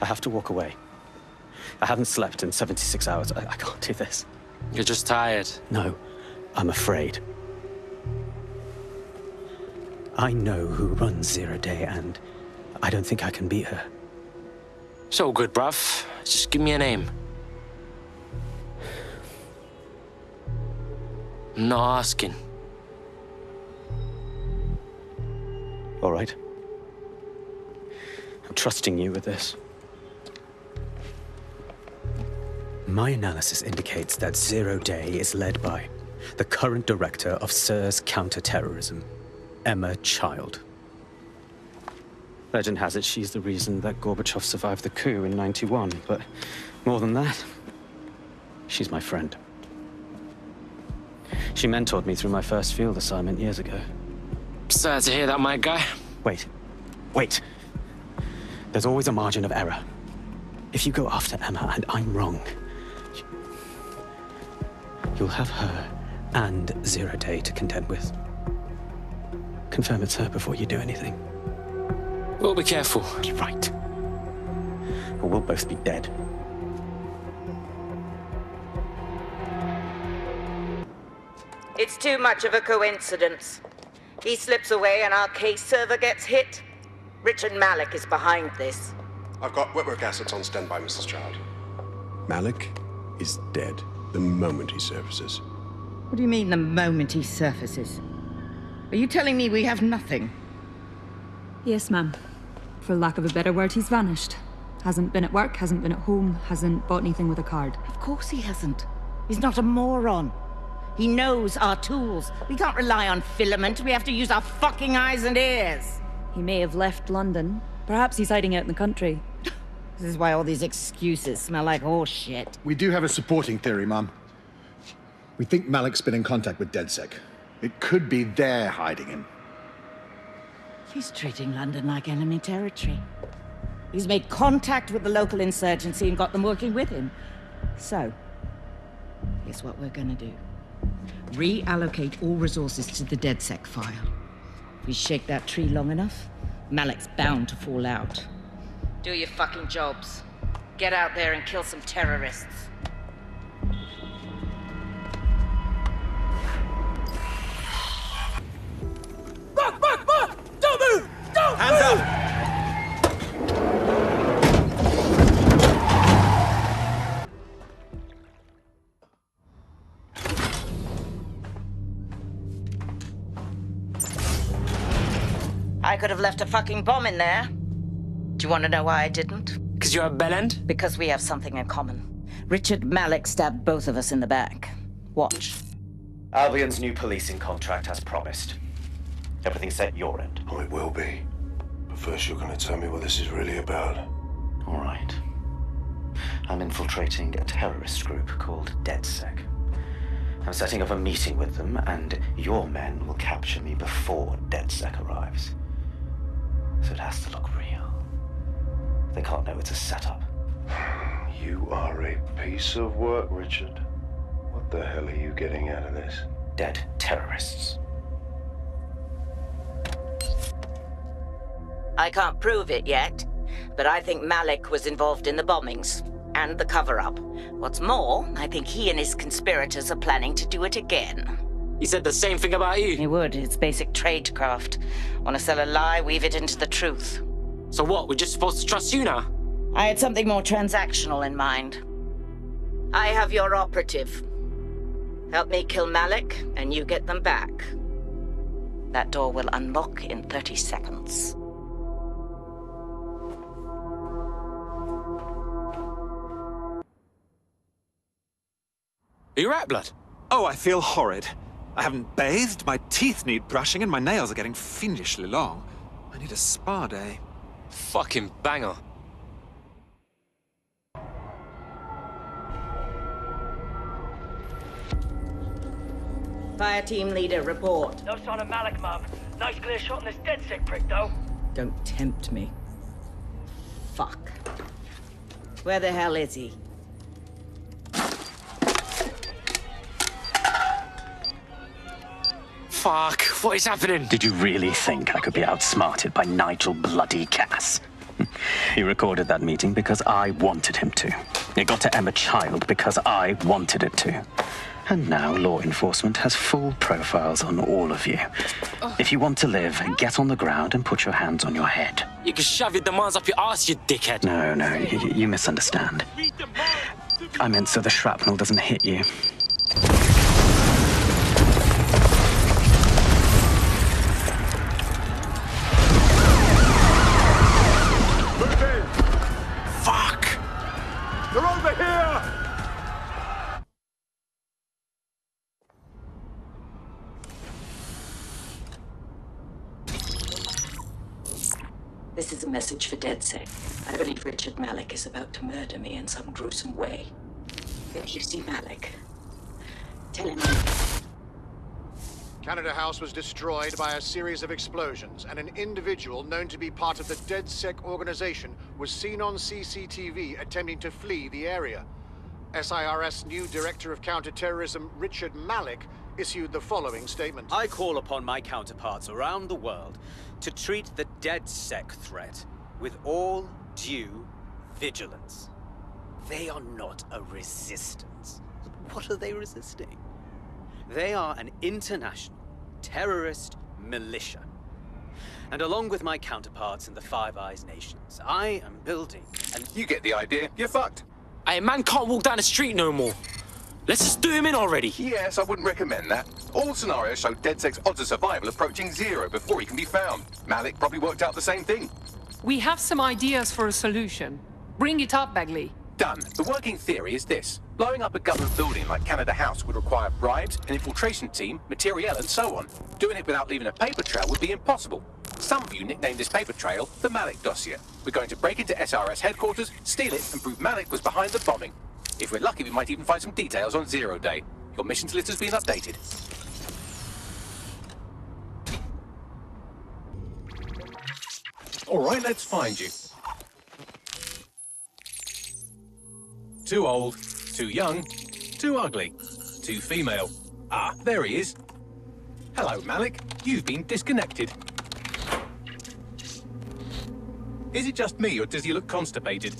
I have to walk away. I haven't slept in 76 hours. I can't do this. You're just tired. No, I'm afraid. I know who runs 0 Day, and I don't think I can beat her. So good, bruv. Just give me a name. I'm not asking. All right. I'm trusting you with this. My analysis indicates that 0 Day is led by the current director of SIRS counterterrorism, Emma Child. Legend has it she's the reason that Gorbachev survived the coup in '91, but more than that, she's my friend. She mentored me through my first field assignment years ago. Sad to hear that, my guy. Wait. There's always a margin of error. If you go after Emma and I'm wrong, you'll have her and 0 Day to contend with. Confirm it's her before you do anything. We'll be careful. You're right. Or we'll both be dead. It's too much of a coincidence. He slips away and our case server gets hit. Richard Malik is behind this. I've got wetwork assets on standby, Mrs. Child. Malik is dead the moment he surfaces. What do you mean, the moment he surfaces? Are you telling me we have nothing? Yes, ma'am. For lack of a better word, he's vanished. Hasn't been at work, hasn't been at home, hasn't bought anything with a card. Of course he hasn't. He's not a moron. He knows our tools. We can't rely on filament. We have to use our fucking eyes and ears. He may have left London. Perhaps he's hiding out in the country. This is why all these excuses smell like horse shit. We do have a supporting theory, Mum. We think Malik's been in contact with DedSec. It could be they're hiding him. He's treating London like enemy territory. He's made contact with the local insurgency and got them working with him. So, here's what we're gonna do. Reallocate all resources to the DedSec file. If we shake that tree long enough, Malik's bound to fall out. Do your fucking jobs. Get out there and kill some terrorists. Mark! Don't move! Don't Hands move! up! I could have left a fucking bomb in there. Do you want to know why I didn't? Because you're a bellend? Because we have something in common. Richard Malik stabbed both of us in the back. Watch. Albion's new policing contract as promised. Everything set your end. Oh, it will be. But first you're going to tell me what this is really about. All right. I'm infiltrating a terrorist group called DedSec. I'm setting up a meeting with them, and your men will capture me before DedSec arrives. So it has to look real. They can't know it's a setup. You are a piece of work, Richard. What the hell are you getting out of this? Dead terrorists. I can't prove it yet, but I think Malik was involved in the bombings and the cover-up. What's more, I think he and his conspirators are planning to do it again. He said the same thing about you. He would. It's basic tradecraft. Want to sell a lie, weave it into the truth. So what, we're just supposed to trust you now? I had something more transactional in mind. I have your operative. Help me kill Malik, and you get them back. That door will unlock in 30 seconds. Are you right, blood? Oh, I feel horrid. I haven't bathed, my teeth need brushing, and my nails are getting fiendishly long. I need a spa day. Fucking banger. Fire team leader, report. No sign of Malik, Mum. Nice clear shot on this DedSec prick, though. Don't tempt me. Fuck. Where the hell is he? Fuck, what is happening? Did you really think I could be outsmarted by Nigel bloody Cass? He recorded that meeting because I wanted him to. It got to Emma Child because I wanted it to. And now law enforcement has full profiles on all of you. If you want to live, get on the ground and put your hands on your head. You can shove your demands up your ass, you dickhead. No, you misunderstand. I meant so the shrapnel doesn't hit you. Fuck! They're over here! This is a message for DedSec. I believe Richard Malik is about to murder me in some gruesome way. If you see Malik, tell him Canada House was destroyed by a series of explosions, and an individual known to be part of the DedSec organization was seen on CCTV attempting to flee the area. SIRS new Director of Counterterrorism, Richard Malik, issued the following statement. I call upon my counterparts around the world to treat the DedSec threat with all due vigilance. They are not a resistance. What are they resisting? They are an international terrorist militia. And along with my counterparts in the Five Eyes nations, I am building an... You get the idea. You're fucked. Hey, man can't walk down the street no more. Let's just do him in already. Yes, I wouldn't recommend that. All scenarios show DedSec's odds of survival approaching 0 before he can be found. Malik probably worked out the same thing. We have some ideas for a solution. Bring it up, Bagley. Done. The working theory is this. Blowing up a government building like Canada House would require bribes, an infiltration team, materiel, and so on. Doing it without leaving a paper trail would be impossible. Some of you nicknamed this paper trail the Malik dossier. We're going to break into SRS headquarters, steal it, and prove Malik was behind the bombing. If we're lucky, we might even find some details on Zero Day. Your missions list has been updated. All right, let's find you. Too old, too young, too ugly, too female. Ah, there he is. Hello, Malik. You've been disconnected. Is it just me, or does he look constipated?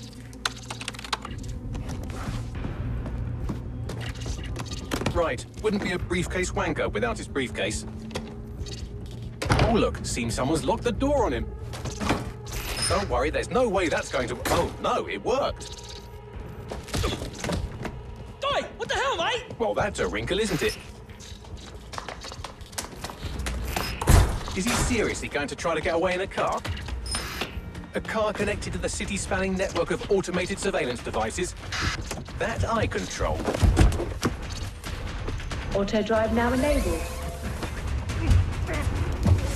Right, wouldn't be a briefcase wanker without his briefcase. Oh, look, seems someone's locked the door on him. Don't worry, there's no way that's going to... Oh, no, it worked. Oi, what the hell, mate? Well, that's a wrinkle, isn't it? Is he seriously going to try to get away in a car? A car connected to the city-spanning network of automated surveillance devices? That I control. Auto drive now enabled.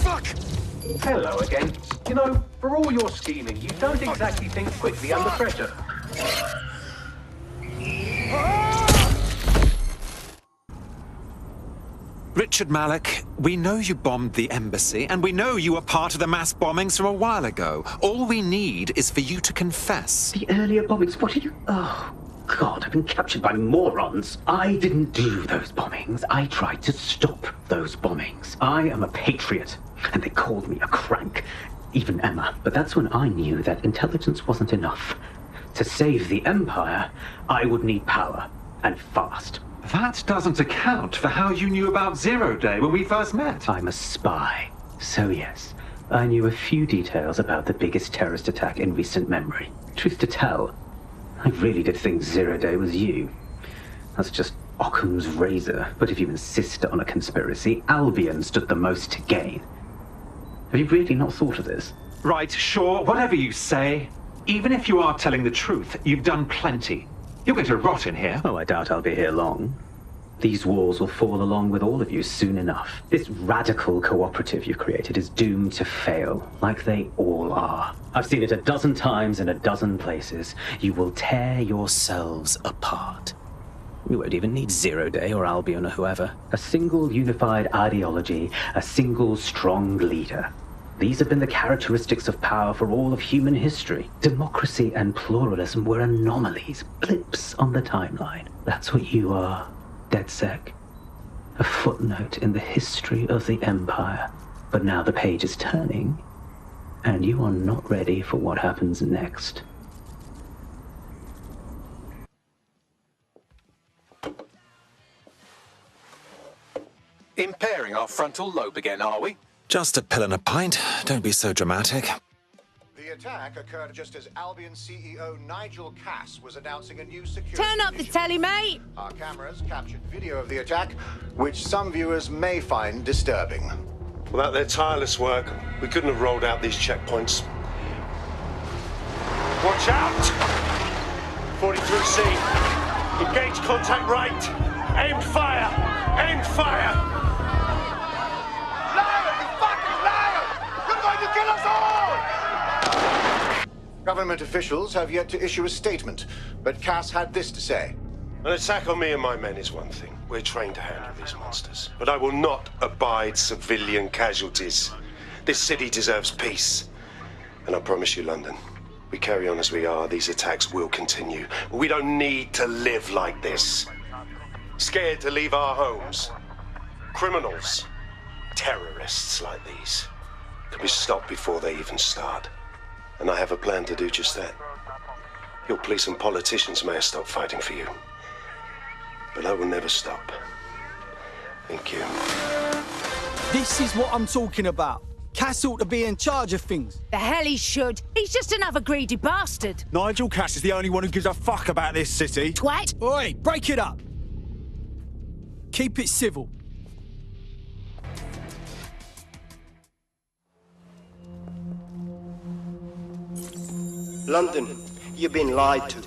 Fuck! Hello again. You know, for all your scheming, you don't exactly think quickly under pressure. Richard Malik, we know you bombed the embassy, and we know you were part of the mass bombings from a while ago. All we need is for you to confess. The earlier bombings? What are you... Oh, God, I've been captured by morons. I didn't do those bombings. I tried to stop those bombings. I am a patriot, and they called me a crank. Even Emma. But that's when I knew that intelligence wasn't enough. To save the Empire, I would need power, and fast. That doesn't account for how you knew about Zero Day when we first met. I'm a spy. So yes, I knew a few details about the biggest terrorist attack in recent memory. Truth to tell, I really did think Zero Day was you. That's just Occam's razor. But if you insist on a conspiracy, Albion stood the most to gain. Have you really not thought of this? Right, sure, whatever you say. Even if you are telling the truth, you've done plenty. You're going to rot in here. Oh, I doubt I'll be here long. These walls will fall along with all of you soon enough. This radical cooperative you've created is doomed to fail, like they all are. I've seen it a dozen times in a dozen places. You will tear yourselves apart. You won't even need Zero Day or Albion or whoever. A single unified ideology, a single strong leader. These have been the characteristics of power for all of human history. Democracy and pluralism were anomalies, blips on the timeline. That's what you are, DedSec. A footnote in the history of the Empire. But now the page is turning, and you are not ready for what happens next. Impairing our frontal lobe again, are we? Just a pill and a pint. Don't be so dramatic. The attack occurred just as Albion CEO Nigel Cass was announcing a new security Turn up the telly, mate! Our cameras captured video of the attack, which some viewers may find disturbing. Without their tireless work, we couldn't have rolled out these checkpoints. Watch out! 43C. Engage contact right. Aim fire! Aim fire! Government officials have yet to issue a statement, but Cass had this to say. An attack on me and my men is one thing. We're trained to handle these monsters. But I will not abide civilian casualties. This city deserves peace. And I promise you, London, we carry on as we are, these attacks will continue. But we don't need to live like this. Scared to leave our homes. Criminals, terrorists like these, can be stopped before they even start. And I have a plan to do just that. Your police and politicians may have stopped fighting for you. But I will never stop. Thank you. This is what I'm talking about. Cass ought to be in charge of things. The hell he should. He's just another greedy bastard. Nigel Cass is the only one who gives a fuck about this city. Twat. Oi, break it up. Keep it civil. London, you've been lied to.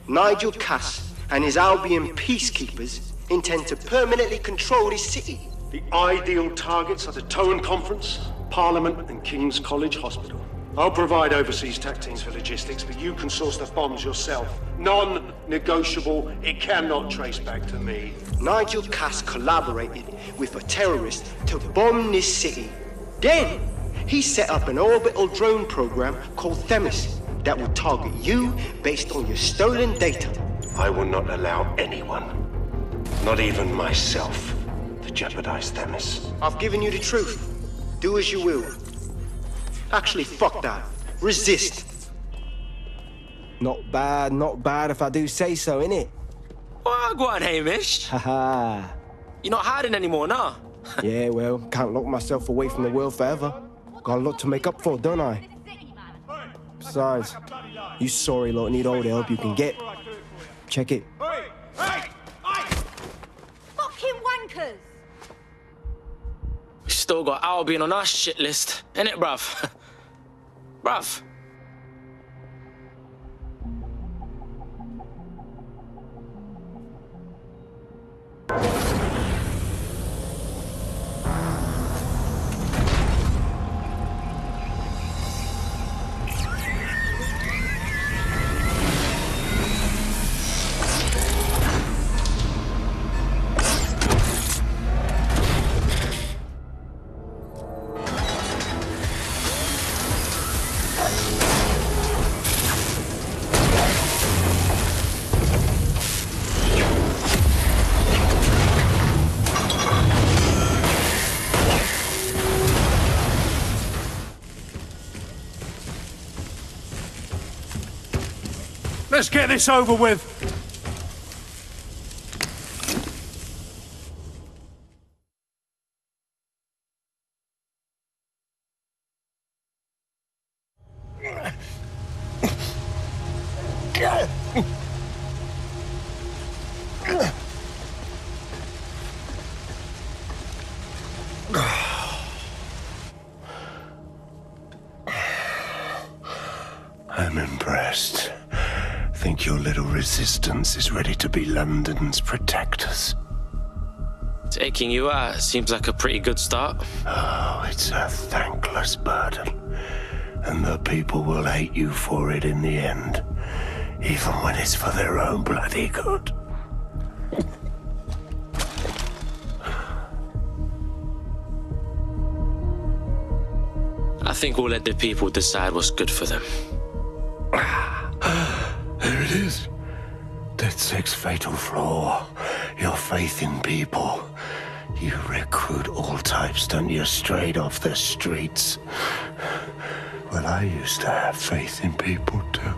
Nigel Cass and his Albion peacekeepers intend to permanently control this city. The ideal targets are the Towan Conference, Parliament and King's College Hospital. I'll provide overseas tech teams for logistics, but you can source the bombs yourself. Non-negotiable. It cannot trace back to me. Nigel Cass collaborated with a terrorist to bomb this city. Then, he set up an orbital drone program called Themis that will target you based on your stolen data. I will not allow anyone, not even myself, to jeopardize Themis. I've given you the truth. Do as you will. Actually, fuck that. Resist. Not bad if I do say so, innit? Well, go on, Hamish. Haha. You're not hiding anymore, nah? Yeah, well, can't lock myself away from the world forever. Got a lot to make up for, don't I? Besides, you sorry lot need all the help you can get. Check it. Fucking wankers! We still got Albion on our shit list, innit, bruv? Bruv. Let's get this over with. I'm impressed. Think your little resistance is ready to be London's protectors? Taking you out seems like a pretty good start. Oh, it's a thankless burden. And the people will hate you for it in the end. Even when it's for their own bloody good. I think we'll let the people decide what's good for them. There it is. DedSec's fatal flaw. Your faith in people. You recruit all types, don't you, straight off the streets. Well, I used to have faith in people, too.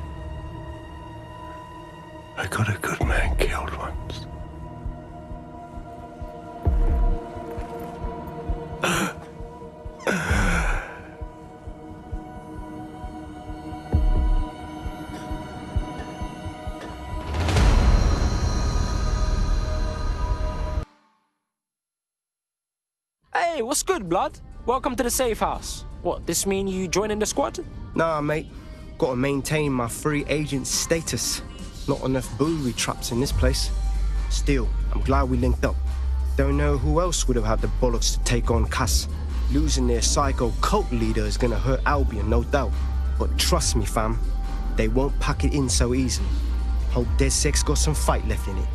I got a good man killed once. Hey, what's good, blood? Welcome to the safe house. What, this mean you joining the squad? Nah, mate. Gotta maintain my free agent status. Not enough booby traps in this place. Still, I'm glad we linked up. Don't know who else would have had the bollocks to take on Cass. Losing their psycho cult leader is gonna hurt Albion, no doubt. But trust me, fam, they won't pack it in so easily. Hope DedSec's got some fight left in it.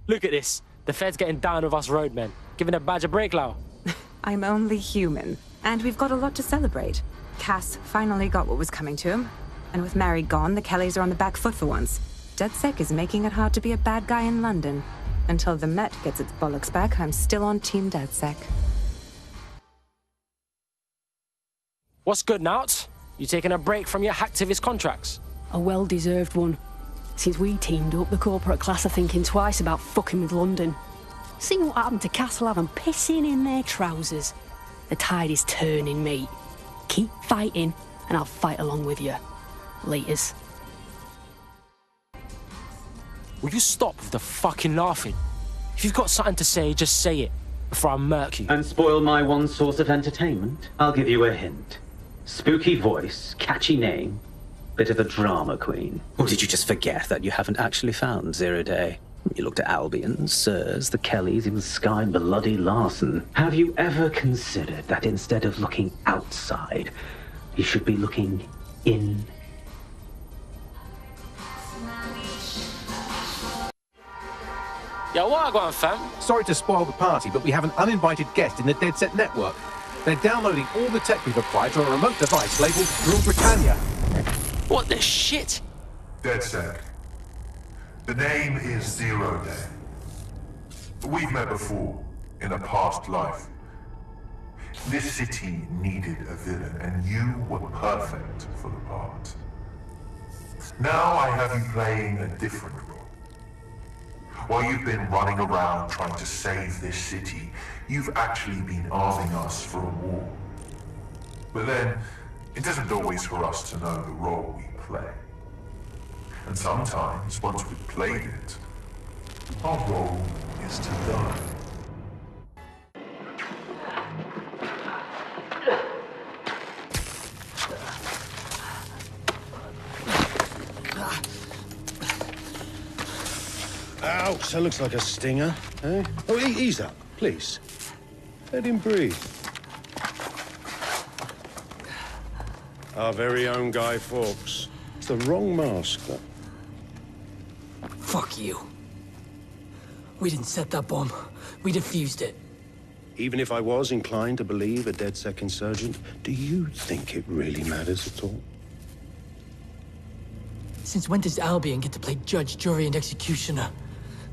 Look at this. The Fed's getting down with us roadmen. Giving a badge a break, Lau. I'm only human. And we've got a lot to celebrate. Cass finally got what was coming to him. And with Mary gone, the Kellys are on the back foot for once. DedSec is making it hard to be a bad guy in London. Until the Met gets its bollocks back, I'm still on Team DedSec. What's good, Nout? You taking a break from your hacktivist contracts? A well-deserved one. Since we teamed up, the corporate class are thinking twice about fucking with London. See what happened to Castlehaven and pissing in their trousers. The tide is turning, mate. Keep fighting, and I'll fight along with you. Laters. Will you stop with the fucking laughing? If you've got something to say, just say it, before I murk you. And spoil my one source of entertainment? I'll give you a hint. Spooky voice, catchy name, bit of a drama queen. Or did you just forget that you haven't actually found Zero Day? You looked at Albion, Sirs, the Kellys, even Sky Bloody Larson. Have you ever considered that instead of looking outside, you should be looking in? Yo, what I got, fam? Sorry to spoil the party, but we have an uninvited guest in the DeadSec network. They're downloading all the tech we've acquired to a remote device labeled Rule Britannia. What the shit? DeadSec. The name is 0 Day. We've met before, in a past life. This city needed a villain, and you were perfect for the part. Now I have you playing a different role. While you've been running around trying to save this city, you've actually been arming us for a war. But then, it isn't always for us to know the role we play. And sometimes, once we've played it, our role is to die. Ouch, that looks like a stinger, eh? Oh, ease up, please. Let him breathe. Our very own Guy Fawkes. It's the wrong mask, though. Fuck you. We didn't set that bomb. We defused it. Even if I was inclined to believe a DeadSec insurgent, do you think it really matters at all? Since when does Albion get to play judge, jury, and executioner?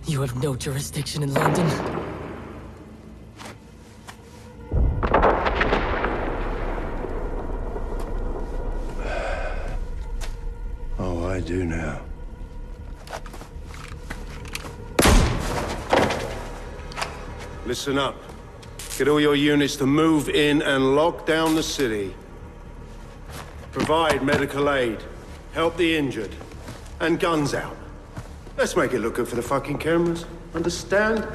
You have no jurisdiction in London. Oh, I do now. Listen up. Get all your units to move in and lock down the city. Provide medical aid. Help the injured. And guns out. Let's make it look good for the fucking cameras. Understand?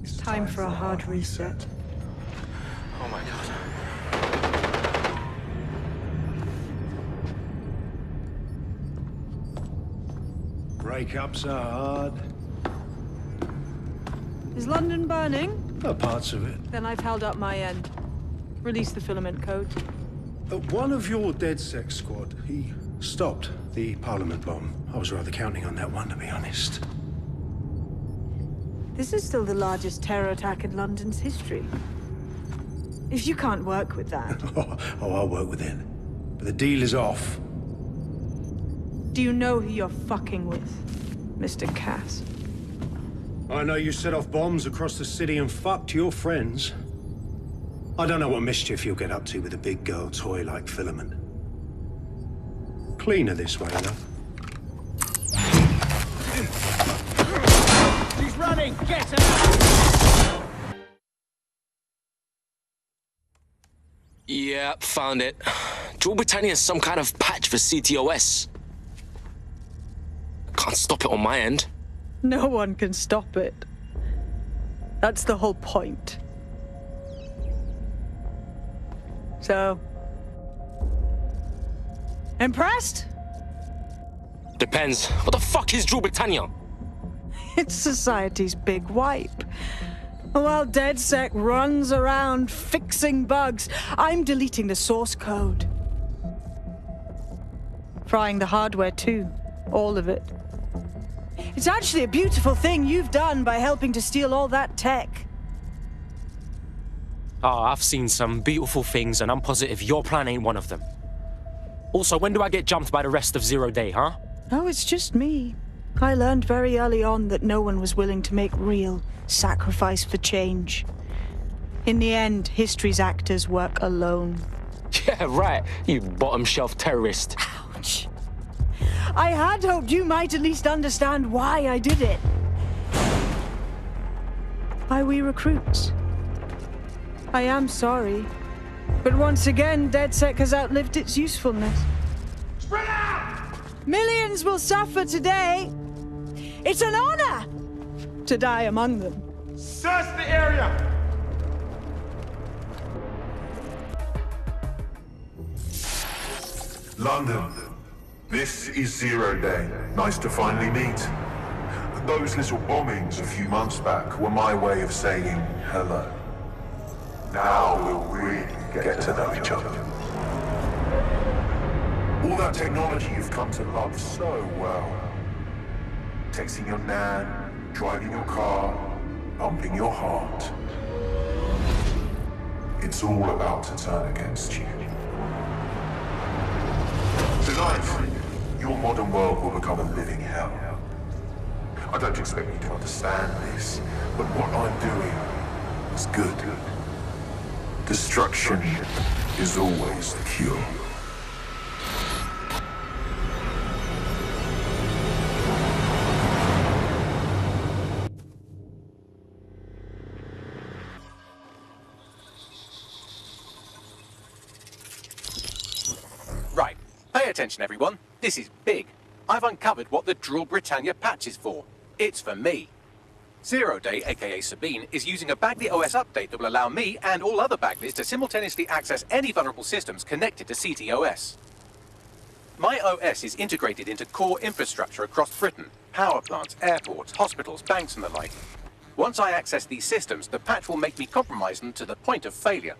It's time for a hard reset. Oh my god. Breakups are hard. Is London burning? Parts of it. Then I've held up my end. Release the filament code. One of your DeadSec squad, he stopped the Parliament bomb. I was rather counting on that one, to be honest. This is still the largest terror attack in London's history. If you can't work with that... Oh, I'll work with it. But the deal is off. Do you know who you're fucking with, Mr. Cass? I know you set off bombs across the city and fucked your friends. I don't know what mischief you'll get up to with a big girl toy like Filament. Cleaner this way, though. He's running! Get him! Yeah, found it. Jewel Britannia is some kind of patch for CTOS. Can't stop it on my end. No one can stop it. That's the whole point. So... impressed? Depends. What the fuck is Jewel Britannia? It's society's big wipe. While DeadSec runs around fixing bugs, I'm deleting the source code. Frying the hardware too. All of it. It's actually a beautiful thing you've done by helping to steal all that tech. Oh, I've seen some beautiful things, and I'm positive your plan ain't one of them. Also, when do I get jumped by the rest of 0 Day, huh? Oh, it's just me. I learned very early on that no one was willing to make real sacrifice for change. In the end, history's actors work alone. Yeah, right, you bottom-shelf terrorist. Ouch. I had hoped you might at least understand why I did it. Why we recruits. I am sorry, but once again, DeadSec has outlived its usefulness. Spread out! Millions will suffer today. It's an honor to die among them. Search the area! London, this is Zero Day. Nice to finally meet. Those little bombings a few months back were my way of saying hello. Now we'll really get to know each other. All that technology you've come to love so well. Texting your nan, driving your car, pumping your heart. It's all about to turn against you. Tonight, your modern world will become a living hell. I don't expect you to understand this, but what I'm doing is good. Destruction is always the cure. Right. Pay attention, everyone. This is big. I've uncovered what the Draw Britannia patch is for. It's for me. Zero Day, aka Sabine, is using a Bagley OS update that will allow me and all other Bagleys to simultaneously access any vulnerable systems connected to CTOS. My OS is integrated into core infrastructure across Britain, power plants, airports, hospitals, banks and the like. Once I access these systems, the patch will make me compromise them to the point of failure.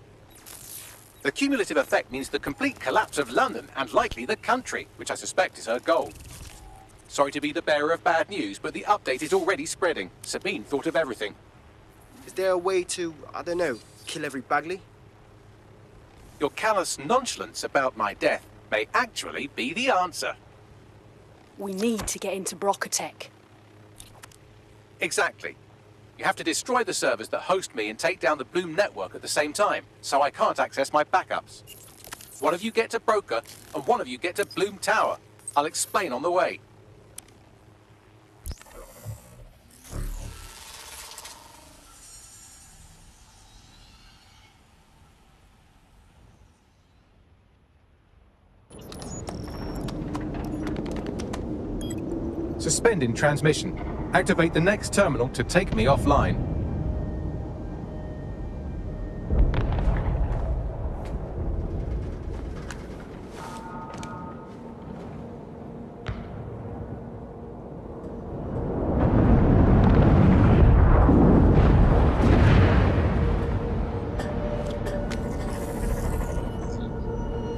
The cumulative effect means the complete collapse of London and likely the country, which I suspect is her goal. Sorry to be the bearer of bad news, but the update is already spreading. Sabine thought of everything. Is there a way to, I don't know, kill every Bagley? Your callous nonchalance about my death may actually be the answer. We need to get into Brocatech. Exactly. You have to destroy the servers that host me and take down the Bloom network at the same time, so I can't access my backups. One of you get to Broker, and one of you get to Bloom Tower. I'll explain on the way. Suspending transmission. Activate the next terminal to take me offline.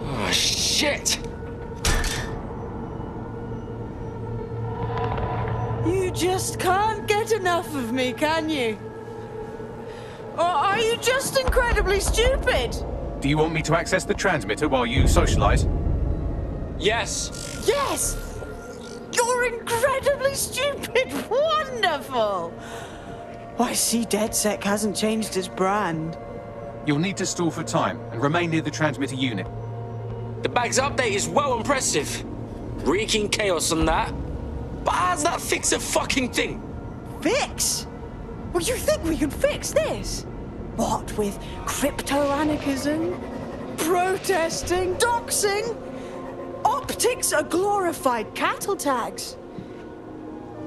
Oh, shit! You just can't get enough of me, can you? Or are you just incredibly stupid? Do you want me to access the transmitter while you socialize? Yes! Yes! You're incredibly stupid! Wonderful! I see DedSec hasn't changed his brand. You'll need to stall for time and remain near the transmitter unit. The bag's update is well impressive. Wreaking chaos on that. But how's that fix a fucking thing? Fix? Well, you think we can fix this? What with crypto-anarchism, protesting, doxing? Optics are glorified cattle tags.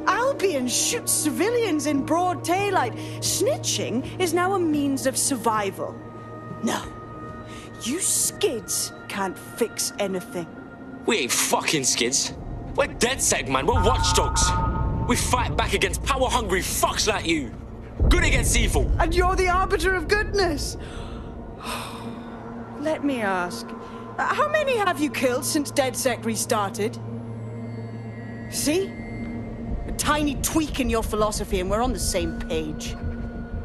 Albion shoots civilians in broad daylight. Snitching is now a means of survival. No, you skids can't fix anything. We ain't fucking skids. We're DedSec, man. We're watchdogs. We fight back against power-hungry fucks like you. Good against evil. And you're the arbiter of goodness. Let me ask, how many have you killed since DedSec restarted? See? A tiny tweak in your philosophy and we're on the same page.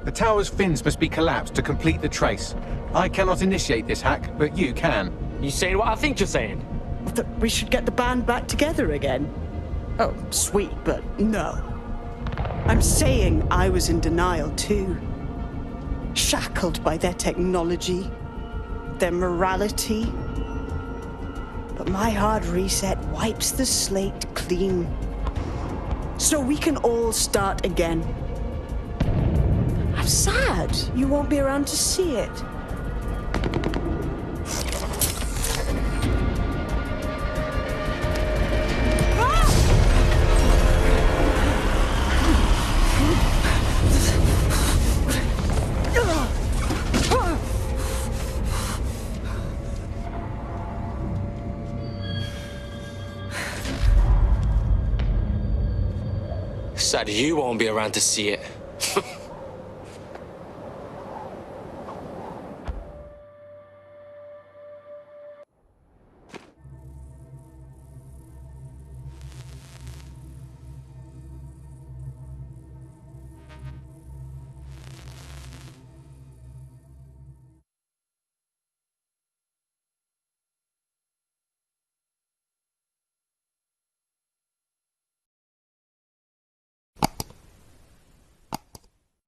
The tower's fins must be collapsed to complete the trace. I cannot initiate this hack, but you can. You saying what I think you're saying? That we should get the band back together again. Oh, sweet, but no. I'm saying I was in denial too. Shackled by their technology, their morality. But my hard reset wipes the slate clean. So we can all start again. I'm sad you won't be around to see it. sad you won't be around to see